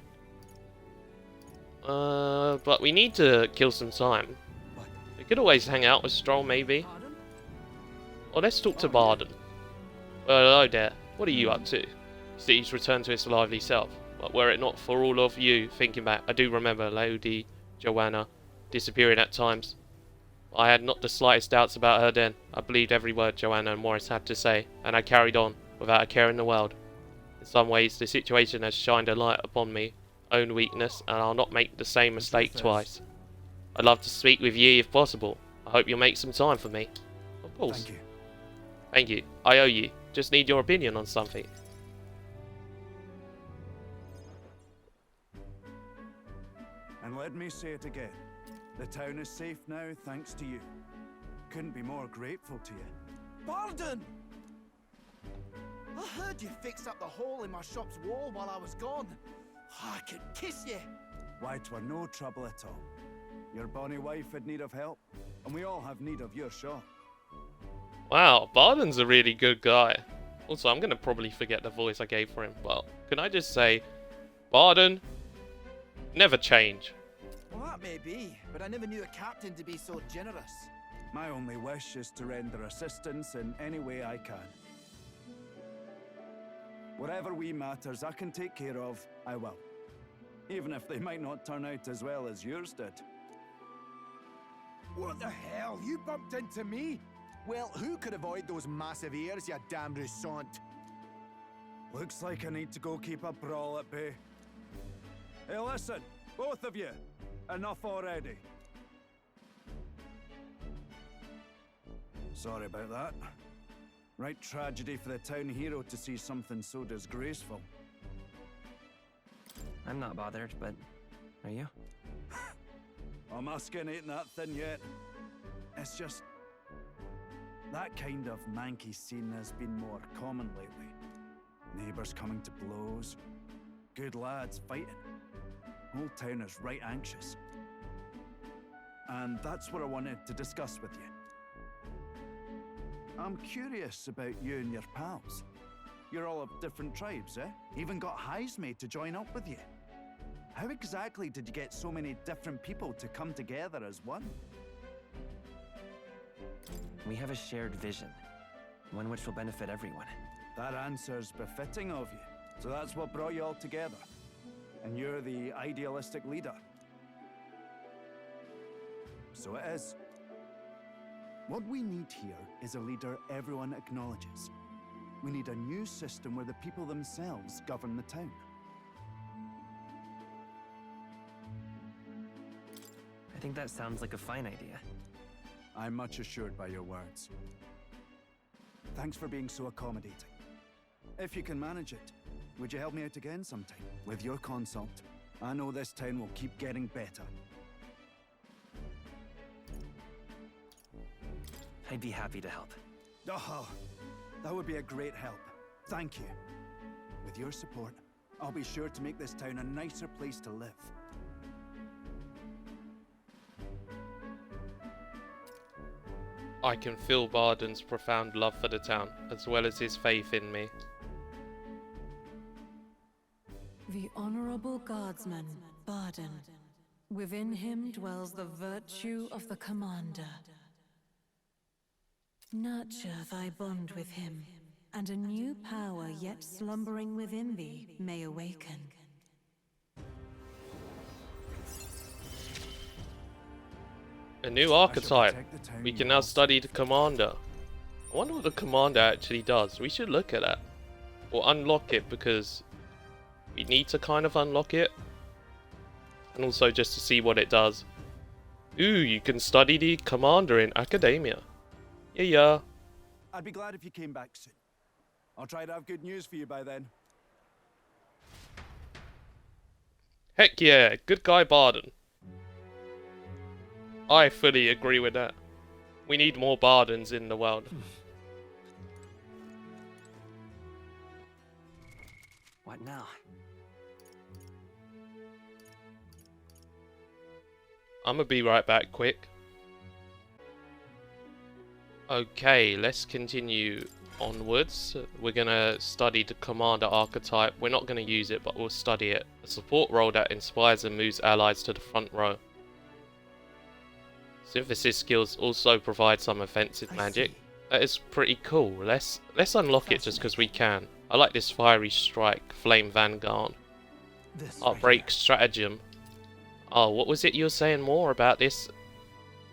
But we need to kill some time. We could always hang out with Stroll, maybe. Or let's talk to Barden. Well, hello there. What are you up to? City's returned to its lively self. But were it not for all of you thinking back, I do remember Lady Joanna disappearing at times. I had not the slightest doubts about her then. I believed every word Joanna and Morris had to say, and I carried on, without a care in the world. In some ways, the situation has shined a light upon my own weakness, and I'll not make the same mistake twice. I'd love to speak with ye if possible. I hope you'll make some time for me. Of course. Thank you. Thank you. I owe you. Just need your opinion on something. And let me say it again. The town is safe now, thanks to you. Couldn't be more grateful to you. Barden! I heard you fixed up the hole in my shop's wall while I was gone. I could kiss you. Why, 'twere no trouble at all. Your bonny wife had need of help, and we all have need of your shop. Wow, Barden's a really good guy. Also, I'm going to probably forget the voice I gave for him. Well, can I just say, Barden, never change. Well, that may be, but I never knew a captain to be so generous. My only wish is to render assistance in any way I can. Whatever wee matters I can take care of, I will. Even if they might not turn out as well as yours did. What the hell? You bumped into me? Well, who could avoid those massive ears, you damn Rousant? Looks like I need to go keep a brawl at bay. Hey, listen, both of you. Enough already. Sorry about that. Right tragedy for the town hero to see something so disgraceful. I'm not bothered, but are you? Oh, my skin ain't that thin yet. It's just... that kind of manky scene has been more common lately. Neighbours coming to blows. Good lads fighting. Whole town is right anxious. And that's what I wanted to discuss with you. I'm curious about you and your pals. You're all of different tribes, eh? Even got Highs made to join up with you. How exactly did you get so many different people to come together as one? We have a shared vision, one which will benefit everyone. That answer's befitting of you. So that's what brought you all together. And you're the idealistic leader. So it is. What we need here is a leader everyone acknowledges. We need a new system where the people themselves govern the town. I think that sounds like a fine idea. I'm much assured by your words. Thanks for being so accommodating. If you can manage it, would you help me out again sometime? With your consult, I know this town will keep getting better. I'd be happy to help. Oh, that would be a great help. Thank you. With your support, I'll be sure to make this town a nicer place to live. I can feel Barden's profound love for the town, as well as his faith in me. The Honorable Guardsman, Barden. Within him dwells the virtue of the Commander. Nurture thy bond with him, and a new power yet slumbering within thee may awaken. A new archetype. We can now study the Commander. I wonder what the Commander actually does. We should look at that. Or unlock it, because we need to kind of unlock it. And also just to see what it does. Ooh, you can study the Commander in Academia. Yeah. I'd be glad if you came back soon. I'll try to have good news for you by then. Heck yeah, good guy Barden. I fully agree with that. We need more Bardens in the world. What now? I'm gonna be right back quick. Okay, let's continue onwards. We're gonna study the commander archetype. We're not gonna use it, but we'll study it. A support role that inspires and moves allies to the front row. Synthesis skills also provide some offensive magic. That is pretty cool. Let's unlock it just because we can. I like this fiery strike, flame vanguard. Outbreak stratagem. Oh, what was it you were saying more about this?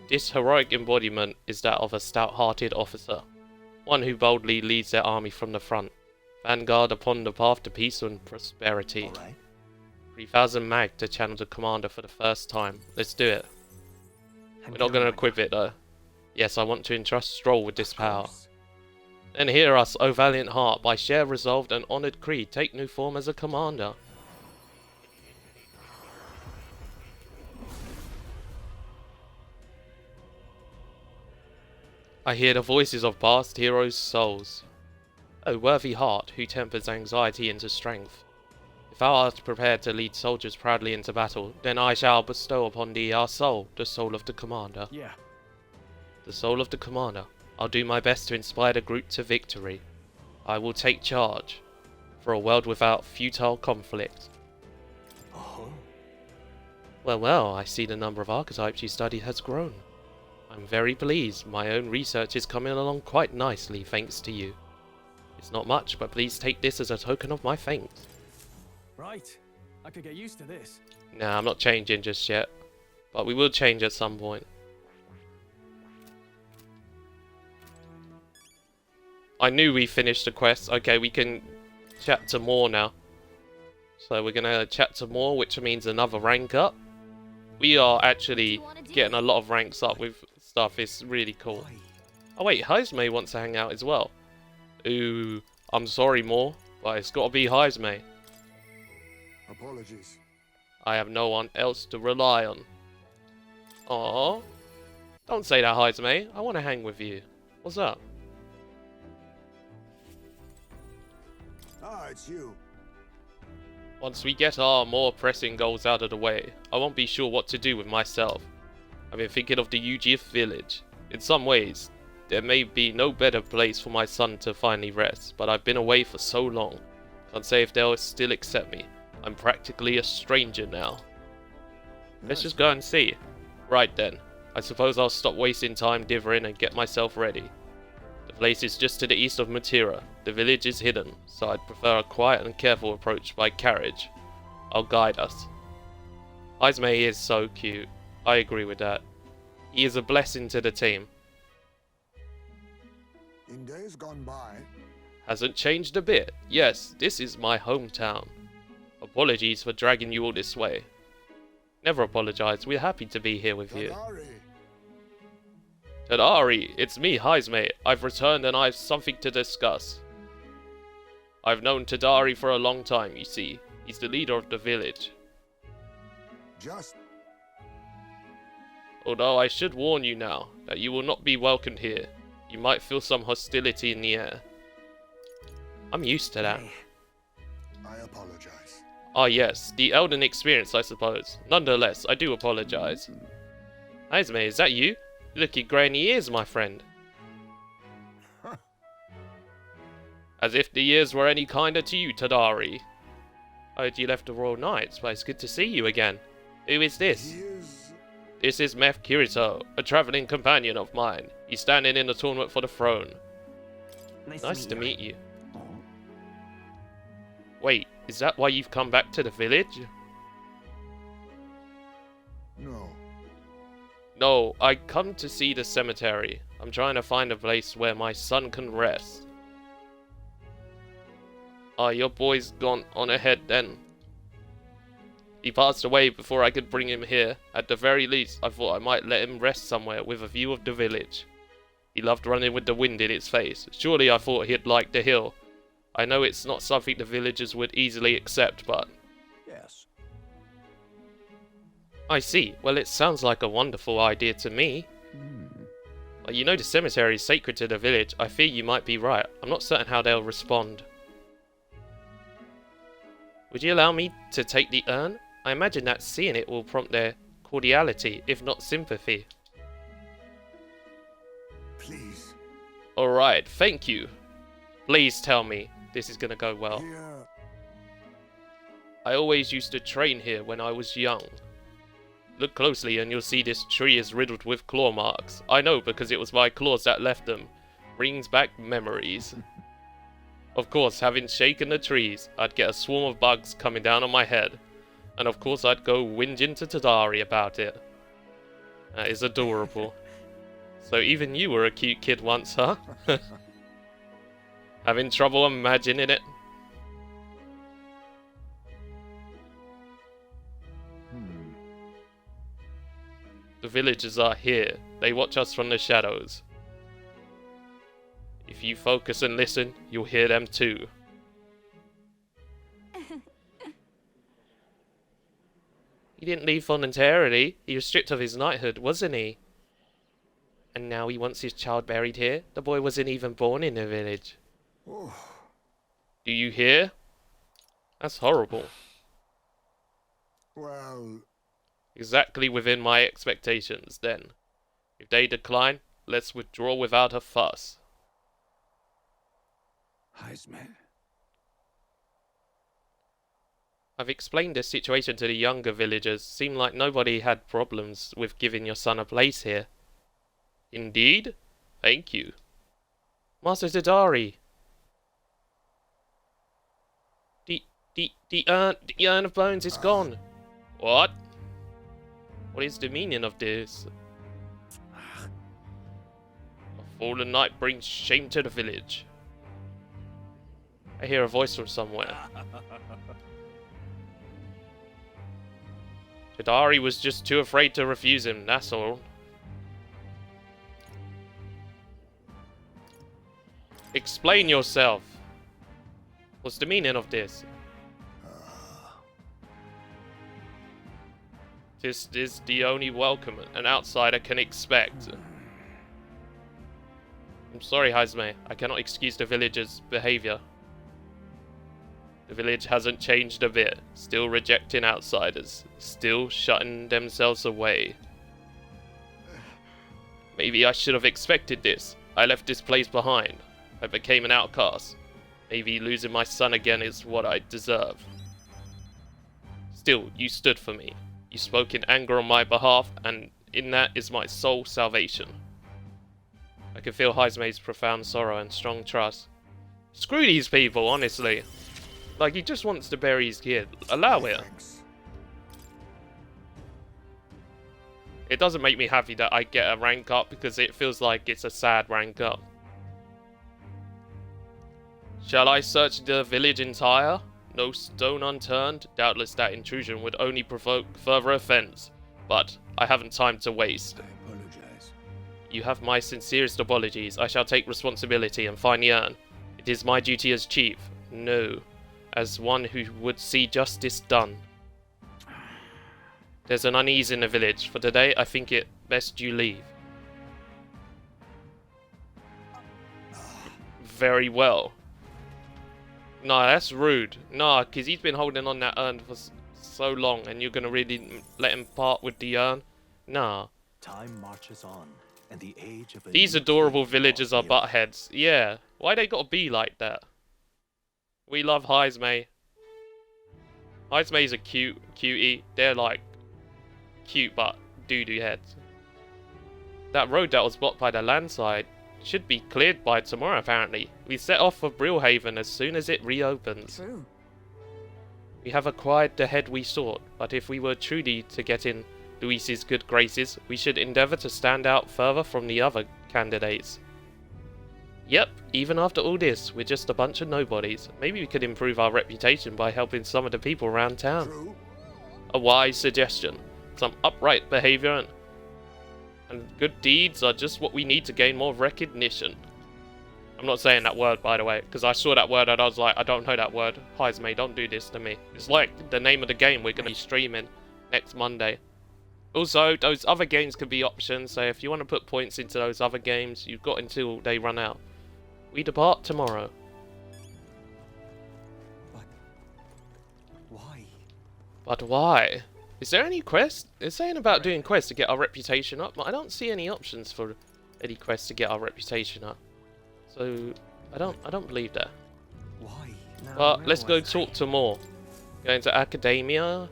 This heroic embodiment is that of a stout-hearted officer, one who boldly leads their army from the front. Vanguard upon the path to peace and prosperity. 3000 mag to channel the commander for the first time. Let's do it. We're not going to equip it though. Yes, I want to entrust Stroll with this power. Then hear us, O valiant heart, by share resolved and honoured creed, take new form as a commander. I hear the voices of past heroes' souls. O worthy heart, who tempers anxiety into strength. If thou art prepared to lead soldiers proudly into battle, then I shall bestow upon thee our soul, the soul of the commander. Yeah. The soul of the commander. I'll do my best to inspire the group to victory. I will take charge for a world without futile conflict. Oh. Well, I see the number of archetypes you study has grown. I'm very pleased. My own research is coming along quite nicely thanks to you. It's not much, but please take this as a token of my thanks. Right. I could get used to this. Nah, I'm not changing just yet. But we will change at some point. I knew we finished the quest. Okay, we can chat to more now. So we're gonna chat to more, which means another rank up. We are actually getting a lot of ranks up with stuff. It's really cool. Oh wait, Heismay wants to hang out as well. Ooh, I'm sorry, Moore, but it's gotta be Heismay. Apologies. I have no one else to rely on. Aww. Don't say that, Heismay. I want to hang with you. What's up? Ah, it's you. Once we get our more pressing goals out of the way, I won't be sure what to do with myself. I've been thinking of the UGF village. In some ways, there may be no better place for my son to finally rest, but I've been away for so long. Can't say if they'll still accept me. I'm practically a stranger now. Let's just go and see. Right then. I suppose I'll stop wasting time dithering and get myself ready. The place is just to the east of Matira. The village is hidden, so I'd prefer a quiet and careful approach by carriage. I'll guide us. Heismay is so cute. I agree with that. He is a blessing to the team. In days gone by, Hasn't changed a bit. Yes, this is my hometown. Apologies for dragging you all this way. Never apologize. We're happy to be here with you. Tadari. Tadari, it's me, Heismay. I've returned and I've something to discuss. I've known Tadari for a long time, you see. He's the leader of the village. Just Although I should warn you now that you will not be welcomed here. You might feel some hostility in the air. I'm used to that. I apologize. Ah yes, the Elden experience, I suppose. Nonetheless, I do apologize. Heismay, is that you? Looking grey in the ears, my friend. As if the years were any kinder to you, Tadari. I heard you left the Royal Knights, but it's good to see you again. Who is this? He is This is Methodkirito, a travelling companion of mine. He's standing in the tournament for the throne. Nice to meet you. Wait, is that why you've come back to the village? no. No, I come to see the cemetery. I'm trying to find a place where my son can rest. Ah, your boy's gone on ahead then. He passed away before I could bring him here. At the very least, I thought I might let him rest somewhere with a view of the village. He loved running with the wind in his face. Surely I thought he'd like the hill. I know it's not something the villagers would easily accept, but... Yes. I see. Well, it sounds like a wonderful idea to me. Well, you know the cemetery is sacred to the village. I fear you might be right. I'm not certain how they'll respond. Would you allow me to take the urn? I imagine that seeing it will prompt their cordiality, if not sympathy. Please. Alright, thank you. Please tell me this is gonna go well. Here. I always used to train here when I was young. Look closely and you'll see this tree is riddled with claw marks. I know because it was my claws that left them. Brings back memories. Of course, having shaken the trees, I'd get a swarm of bugs coming down on my head. And of course I'd go whinging to Tadari about it. That is adorable. So even you were a cute kid once, huh? Having trouble imagining it? The villagers are here. They watch us from the shadows. If you focus and listen, you'll hear them too. He didn't leave voluntarily. He was stripped of his knighthood, wasn't he? And now he wants his child buried here? The boy wasn't even born in the village. Do you hear? That's horrible. Well, Exactly within my expectations, then. If they decline, let's withdraw without a fuss. Heisman. I've explained this situation to the younger villagers. Seemed like nobody had problems with giving your son a place here. Indeed? Thank you. Master Zidari. The urn of bones is gone. What? What is the meaning of this? A fallen knight brings shame to the village. I hear a voice from somewhere. Chidari was just too afraid to refuse him, that's all. Explain yourself. What's the meaning of this? This is the only welcome an outsider can expect. I'm sorry, Heisme. I cannot excuse the villagers' behavior. The village hasn't changed a bit. Still rejecting outsiders. Still shutting themselves away. Maybe I should have expected this. I left this place behind. I became an outcast. Maybe losing my son again is what I deserve. Still, you stood for me. You spoke in anger on my behalf, and in that is my sole salvation. I can feel Heisme's profound sorrow and strong trust. Screw these people, honestly. Like, he just wants to bury his kid. Allow it. Thanks. It doesn't make me happy that I get a rank up, because it feels like it's a sad rank up. Shall I search the village entire? No stone unturned. Doubtless that intrusion would only provoke further offense. But I haven't time to waste. I apologize. You have my sincerest apologies. I shall take responsibility and find the urn. It is my duty as chief. No. As one who would see justice done. There's an unease in the village. For today, I think it best you leave. Very well. Nah, that's rude. Nah, because he's been holding on that urn for so long, and you're going to really let him part with the urn? Nah. Time marches on, and the age of These adorable villagers are buttheads. Yeah. Why they got to be like that? We love Heisme. Heisme's a cutie. They're like cute but doo-doo heads. That road that was blocked by the landslide should be cleared by tomorrow, apparently. We set off for Brilehaven as soon as it reopens. True. We have acquired the head we sought, but if we were truly to get in Luis's good graces, we should endeavour to stand out further from the other candidates. Yep, even after all this, we're just a bunch of nobodies. Maybe we could improve our reputation by helping some of the people around town. True. A wise suggestion. Some upright behaviour and good deeds are just what we need to gain more recognition. I'm not saying that word, by the way, because I saw that word and I was like, I don't know that word. Heisme, don't do this to me. It's like the name of the game we're going to be streaming next Monday. Also, those other games could be options, so if you want to put points into those other games, you've got until they run out. We depart tomorrow. But why? But why? Is there any quest? It's saying about doing quests to get our reputation up, but I don't see any options for any quests to get our reputation up. So I don't believe that. Why? No, But where let's go was I? talk to more. Going to academia.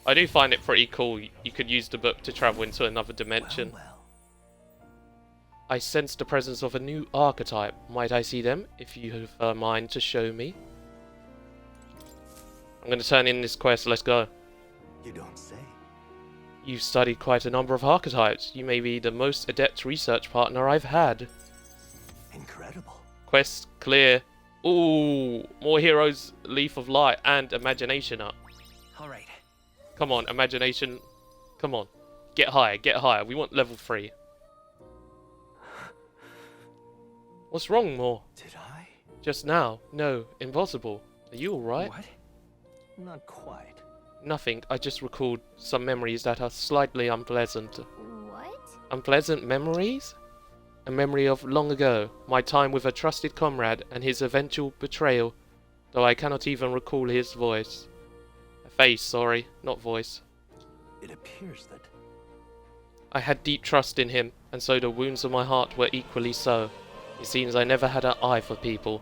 I do find it pretty cool. You could use the book to travel into another dimension. Well. I sense the presence of a new archetype. Might I see them, if you have a mind to show me? I'm going to turn in this quest. Let's go. You don't say. You've studied quite a number of archetypes. You may be the most adept research partner I've had. Incredible. Quest clear. Ooh, more heroes, Leaf of Light, and imagination up. Alright. Come on, imagination. Come on. Get higher, get higher. We want level 3. What's wrong, Moore? Did I? Just now. No, impossible. Are you alright? What? Not quite. Nothing. I just recalled some memories that are slightly unpleasant. What? Unpleasant memories? A memory of long ago, my time with a trusted comrade and his eventual betrayal, though I cannot even recall his voice. A face, sorry, not voice. It appears that I had deep trust in him, and so the wounds of my heart were equally so. It seems I never had an eye for people.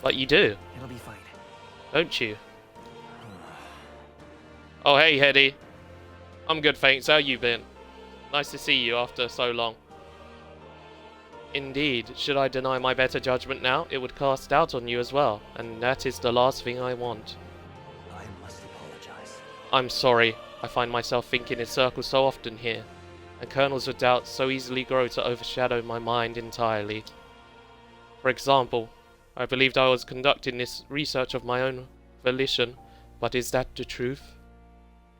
But you do, It'll be fine. don't you? Oh hey, Hetty. I'm good, thanks. How you been? Nice to see you after so long. Indeed, should I deny my better judgment now, it would cast doubt on you as well, and that is the last thing I want. I must apologize. I'm sorry. I find myself thinking in circles so often here, and kernels of doubt so easily grow to overshadow my mind entirely. For example, I believed I was conducting this research of my own volition, but is that the truth?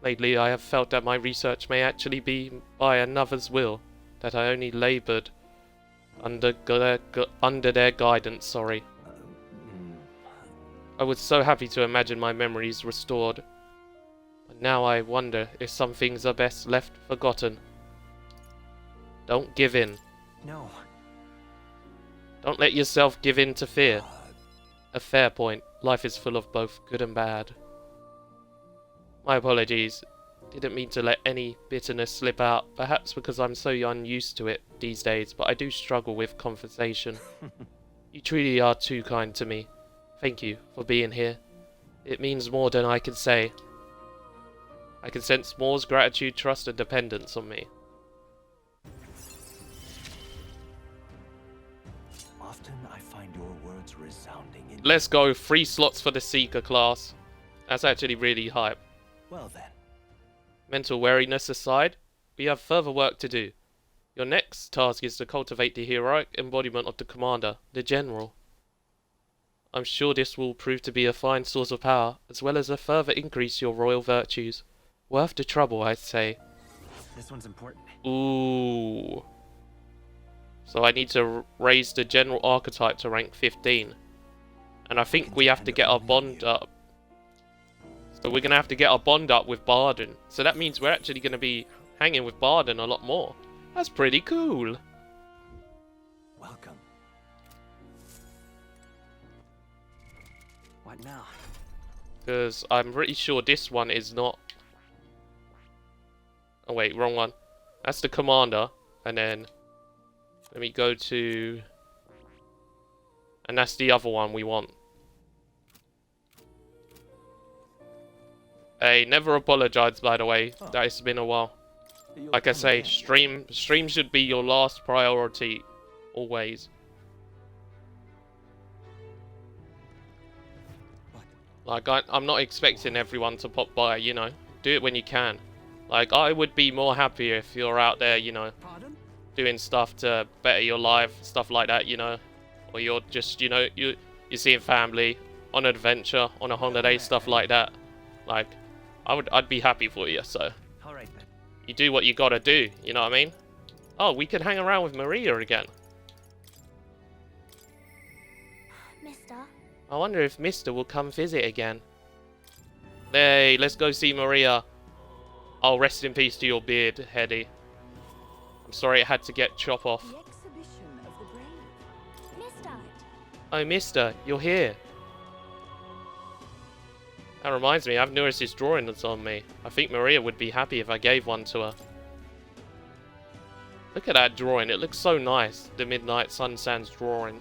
Lately I have felt that my research may actually be by another's will, that I only laboured under their guidance, sorry. I was so happy to imagine my memories restored, but now I wonder if some things are best left forgotten. Don't give in. No. Don't let yourself give in to fear. A fair point. Life is full of both good and bad. My apologies. Didn't mean to let any bitterness slip out, perhaps because I'm so unused to it these days, but I do struggle with conversation. You truly are too kind to me. Thank you for being here. It means more than I can say. I can sense Moore's gratitude, trust and dependence on me. Often I find your words resounding in. Let's go. 3 slots for the Seeker class. That's actually really hype. Well then. Mental wariness aside, we have further work to do. Your next task is to cultivate the heroic embodiment of the commander, the general. I'm sure this will prove to be a fine source of power, as well as a further increase your royal virtues. Worth the trouble, I'd say. This one's important. Ooh. So I need to raise the general archetype to rank 15. And I think we have to get our bond up. So we're going to have to get our bond up with Barden. So that means we're actually going to be hanging with Barden a lot more. That's pretty cool. Welcome. What now? Because I'm pretty sure this one is not... Oh wait, wrong one. That's the commander. And then... Let me go to... And that's the other one we want. Hey, never apologize, by the way. That it's been a while. Like I say, stream should be your last priority. Always. Like, I'm not expecting everyone to pop by, you know. Do it when you can. Like, I would be more happier if you're out there, you know, doing stuff to better your life, stuff like that, you know. Or you're just, you know, you're seeing family on an adventure, on a holiday, stuff like that. Like, I'd be happy for you, so. Alright then. You do what you gotta do, you know what I mean? Oh, we can hang around with Maria again. Mister? I wonder if Mister will come visit again. Hey, let's go see Maria. Oh, rest in peace to your beard, Hetty. I'm sorry it had to get chopped off. The exhibition of the brave. Mister? Oh, Mister, you're here. That reminds me, I've noticed this drawing that's on me. I think Maria would be happy if I gave one to her. Look at that drawing, it looks so nice. The Midnight Sun Sands drawing.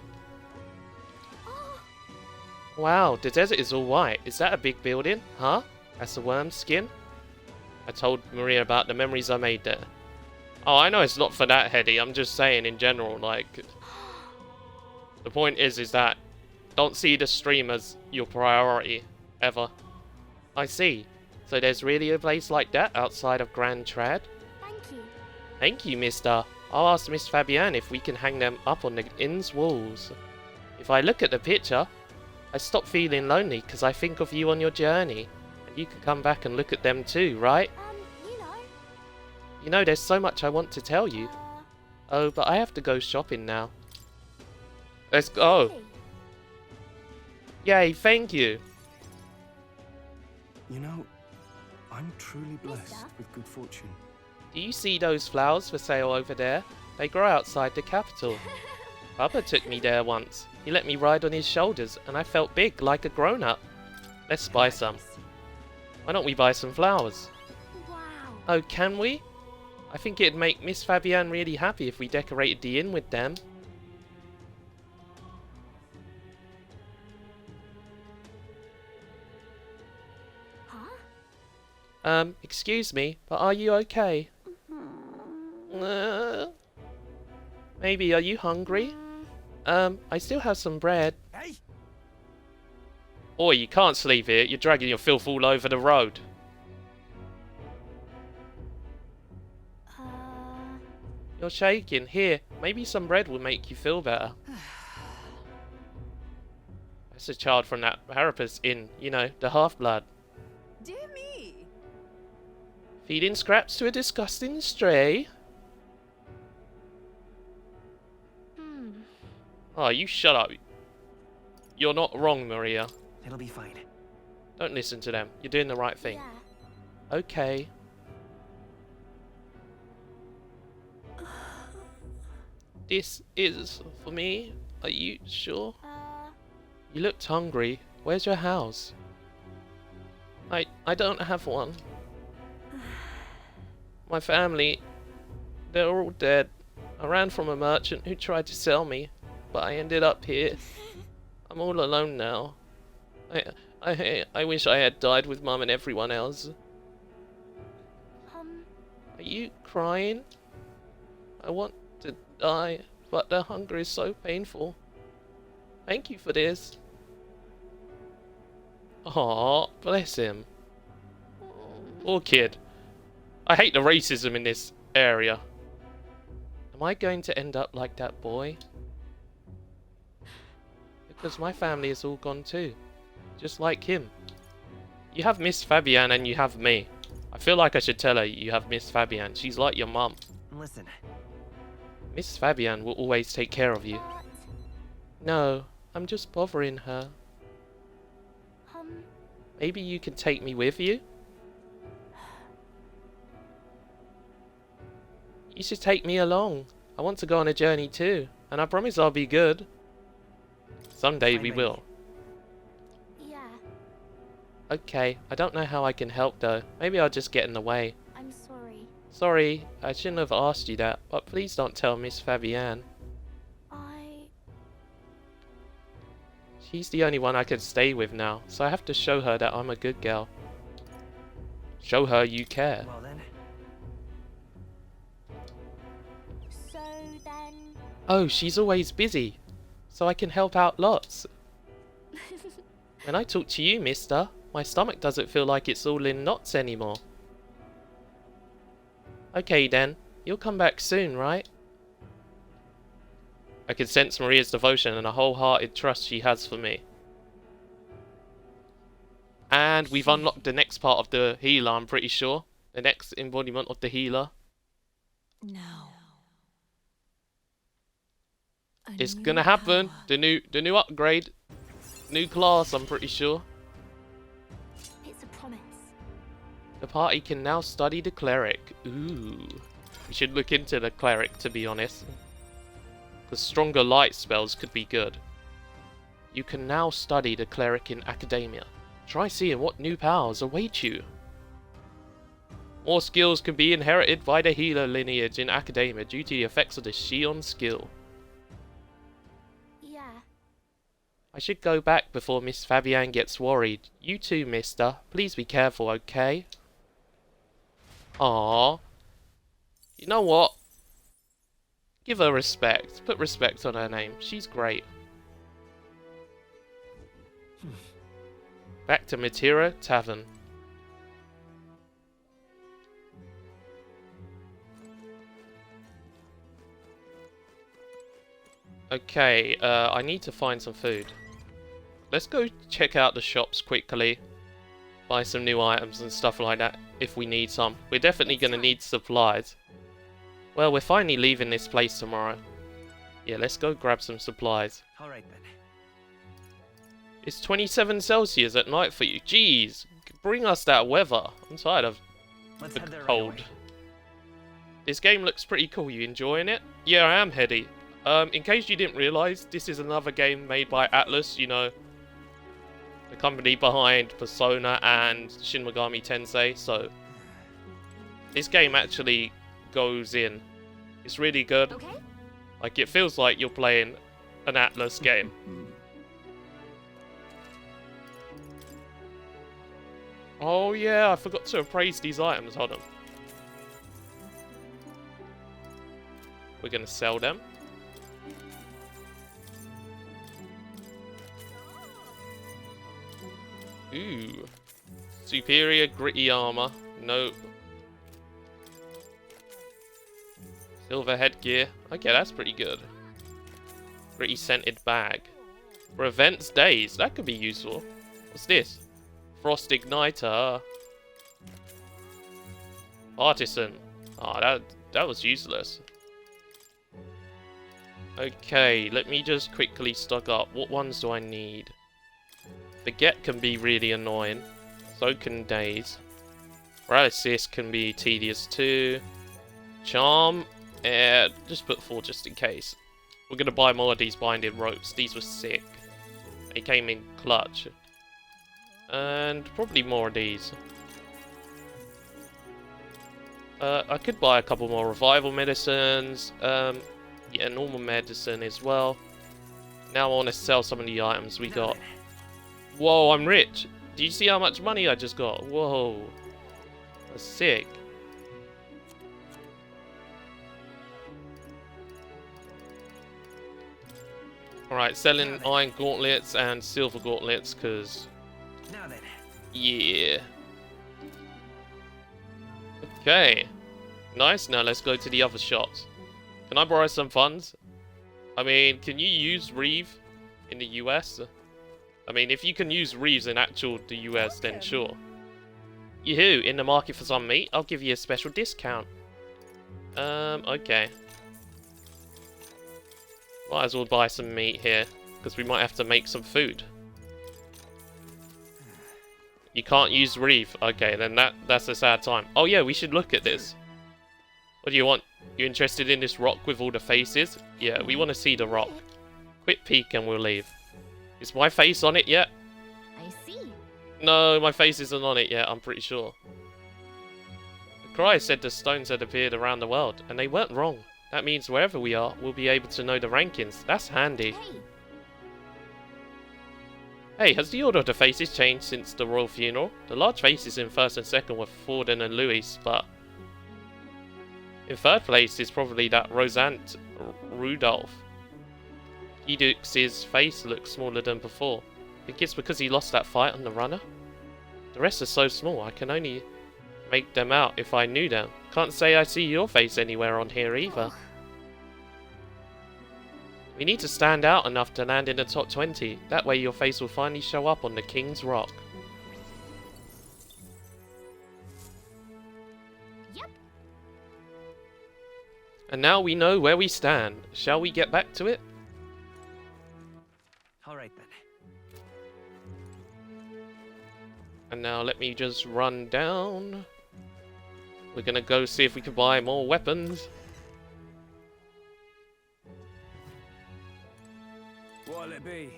Wow, the desert is all white. Is that a big building? Huh? That's a worm skin? I told Maria about the memories I made there. Oh, I know it's not for that, Hetty. I'm just saying in general, like... The point is that don't see the stream as your priority, ever. I see. So there's really a place like that outside of Grand Trad? Thank you. Thank you, mister. I'll ask Miss Fabienne if we can hang them up on the inn's walls. If I look at the picture, I stop feeling lonely because I think of you on your journey. And you can come back and look at them too, right? You know. You know, there's so much I want to tell you. Oh, but I have to go shopping now. Let's go. Hey. Yay, thank you. You know, I'm truly blessed Mister? with good fortune. Do you see those flowers for sale over there? They grow outside the capital. Papa took me there once. He let me ride on his shoulders and I felt big like a grown-up. Let's buy some. Why don't we buy some flowers? Wow. Oh, can we? I think it'd make Miss Fabienne really happy if we decorated the inn with them. Excuse me, but are you okay? Maybe, are you hungry? I still have some bread. Hey! Oi, you can't sleep here. You're dragging your filth all over the road. You're shaking. Here, maybe some bread will make you feel better. That's a child from that Harapus inn, you know, the half-blood. Dear me. Feeding scraps to a disgusting stray. Oh, you shut up. You're not wrong, Maria. It'll be fine. Don't listen to them. You're doing the right thing. Yeah. Okay. This is for me. Are you sure? You looked hungry. Where's your house? I don't have one. My family, they're all dead. I ran from a merchant who tried to sell me, but I ended up here. I'm all alone now. I wish I had died with Mum and everyone else. Are you crying? I want to die, but the hunger is so painful. Thank you for this. Aw, bless him. Poor kid. I hate the racism in this area. Am I going to end up like that boy? Because my family is all gone too. Just like him. You have Miss Fabienne and you have me. I feel like I should tell her you have Miss Fabienne. She's like your mum. Listen. Miss Fabienne will always take care of you. No, I'm just bothering her. Maybe you can take me with you? You should take me along. I want to go on a journey too. And I promise I'll be good. Someday we will. Yeah. Okay, I don't know how I can help though. Maybe I'll just get in the way. I'm sorry. Sorry, I shouldn't have asked you that, but please don't tell Miss Fabienne. She's the only one I can stay with now, so I have to show her that I'm a good girl. Show her you care. Well then. So then... Oh, she's always busy, so I can help out lots. When I talk to you, mister, my stomach doesn't feel like it's all in knots anymore. Okay then, you'll come back soon, right? I can sense Maria's devotion and a wholehearted trust she has for me. And we've unlocked the next part of the healer, I'm pretty sure. The next embodiment of the healer. Now. It's gonna happen. The new upgrade. New class, I'm pretty sure. It's a promise. The party can now study the cleric. Ooh. We should look into the cleric, to be honest. The stronger light spells could be good. You can now study the cleric in academia. Try seeing what new powers await you. More skills can be inherited by the healer lineage in Academia due to the effects of the Shion skill. Yeah. I should go back before Miss Fabienne gets worried. You too, mister. Please be careful, okay? Aww. You know what? Give her respect. Put respect on her name. She's great. Back to Matira Tavern. Okay, I need to find some food. Let's go check out the shops quickly. Buy some new items and stuff like that if we need some. We're definitely going to need supplies. Well, we're finally leaving this place tomorrow. Yeah, let's go grab some supplies. Alright then. It's 27 Celsius at night for you. Jeez, bring us that weather. I'm tired of Let's the head there right cold. away. This game looks pretty cool. You enjoying it? Yeah, I am, Hedy. In case you didn't realise, this is another game made by Atlas, you know, the company behind Persona and Shin Megami Tensei, so this game actually goes in. It's really good. Okay. Like, it feels like you're playing an Atlas game. Oh yeah, I forgot to appraise these items. Hold on. We're gonna sell them. Ooh. Superior gritty armor. Nope. Silver headgear. Okay, that's pretty good. Gritty scented bag. For events days. That could be useful. What's this? Frost igniter. Artisan. Oh, that was useless. Okay, let me just quickly stock up. What ones do I need? Forget can be really annoying. So can Days. Paralysis can be tedious too. Charm. Just put 4 just in case. We're gonna buy more of these binding ropes. These were sick. They came in clutch. And probably more of these. I could buy a couple more revival medicines. Yeah, normal medicine as well. Now I want to sell some of the items we got. Whoa, I'm rich. Do you see how much money I just got? Whoa. That's sick. Alright, selling iron gauntlets and silver gauntlets, because... Now then. Yeah. Okay. Nice, now let's go to the other shops. Can I borrow some funds? I mean, can you use Reeve in the US? I mean, if you can use Reeves in the US, then sure. Yoo-hoo, in the market for some meat? I'll give you a special discount. Okay. Might as well buy some meat here, because we might have to make some food. You can't use Reeve. Okay, then that's a sad time. Oh yeah, we should look at this. What do you want? You interested in this rock with all the faces? Yeah, we want to see the rock. Quick peek and we'll leave. Is my face on it yet? I see. No, my face isn't on it yet, I'm pretty sure. The cry said the stones had appeared around the world, and they weren't wrong. That means wherever we are, we'll be able to know the rankings. That's handy. Hey. Hey, has the order of the faces changed since the royal funeral? The large faces in first and second were Forden and Louis, but... in third place is probably that Rosant Rudolph. Edux' face looks smaller than before. Think it's because he lost that fight on the runner? The rest are so small, I can only make them out if I knew them. Can't say I see your face anywhere on here either. We need to stand out enough to land in the top 20. That way your face will finally show up on the King's Rock. Yep. And now we know where we stand. Shall we get back to it? Alright then. And now let me just run down. We're gonna go see if we can buy more weapons. What'll it be?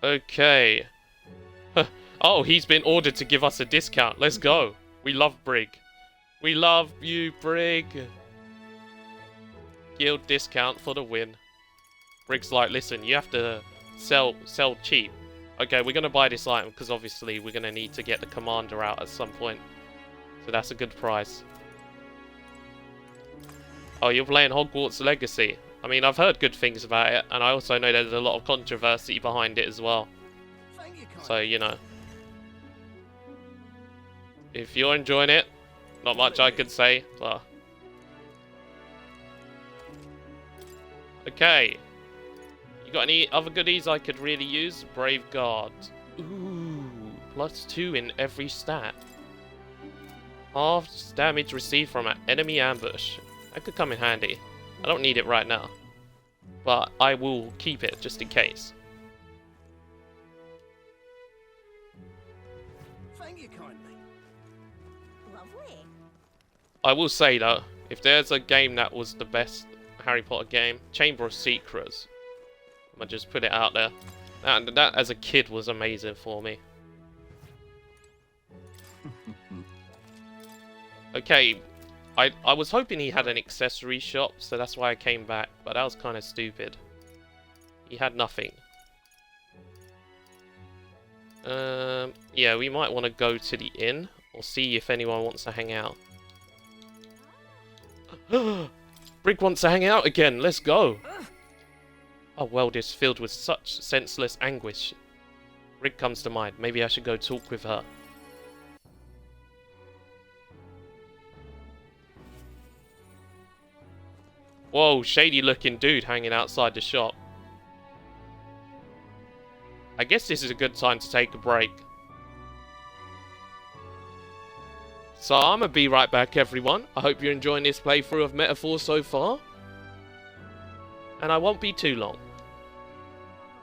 Okay. Oh, he's been ordered to give us a discount. Let's go. We love Brig. We love you, Brig. Guild discount for the win. Brig's like, listen, you have to sell cheap. Okay, we're going to buy this item because obviously we're going to need to get the commander out at some point. So that's a good price. Oh, you're playing Hogwarts Legacy. I mean, I've heard good things about it, and I also know there's a lot of controversy behind it as well. So, you know. If you're enjoying it, not much I could say, but... Okay. You got any other goodies I could really use? Brave Guard. Ooh, +2 in every stat. Half damage received from an enemy ambush. That could come in handy. I don't need it right now, but I will keep it just in case. Thank you kindly. Lovely. I will say though, if there's a game that was the best Harry Potter game, Chamber of Secrets. I'm gonna just put it out there. That as a kid was amazing for me. Okay, I was hoping he had an accessory shop, so that's why I came back, but that was kind of stupid. He had nothing. Yeah, we might want to go to the inn, or see if anyone wants to hang out. Brig wants to hang out again, let's go! Our world is filled with such senseless anguish. Brig comes to mind, maybe I should go talk with her. Whoa, shady looking dude hanging outside the shop. I guess this is a good time to take a break. So I'm gonna be right back, everyone. I hope you're enjoying this playthrough of Metaphor so far. And I won't be too long.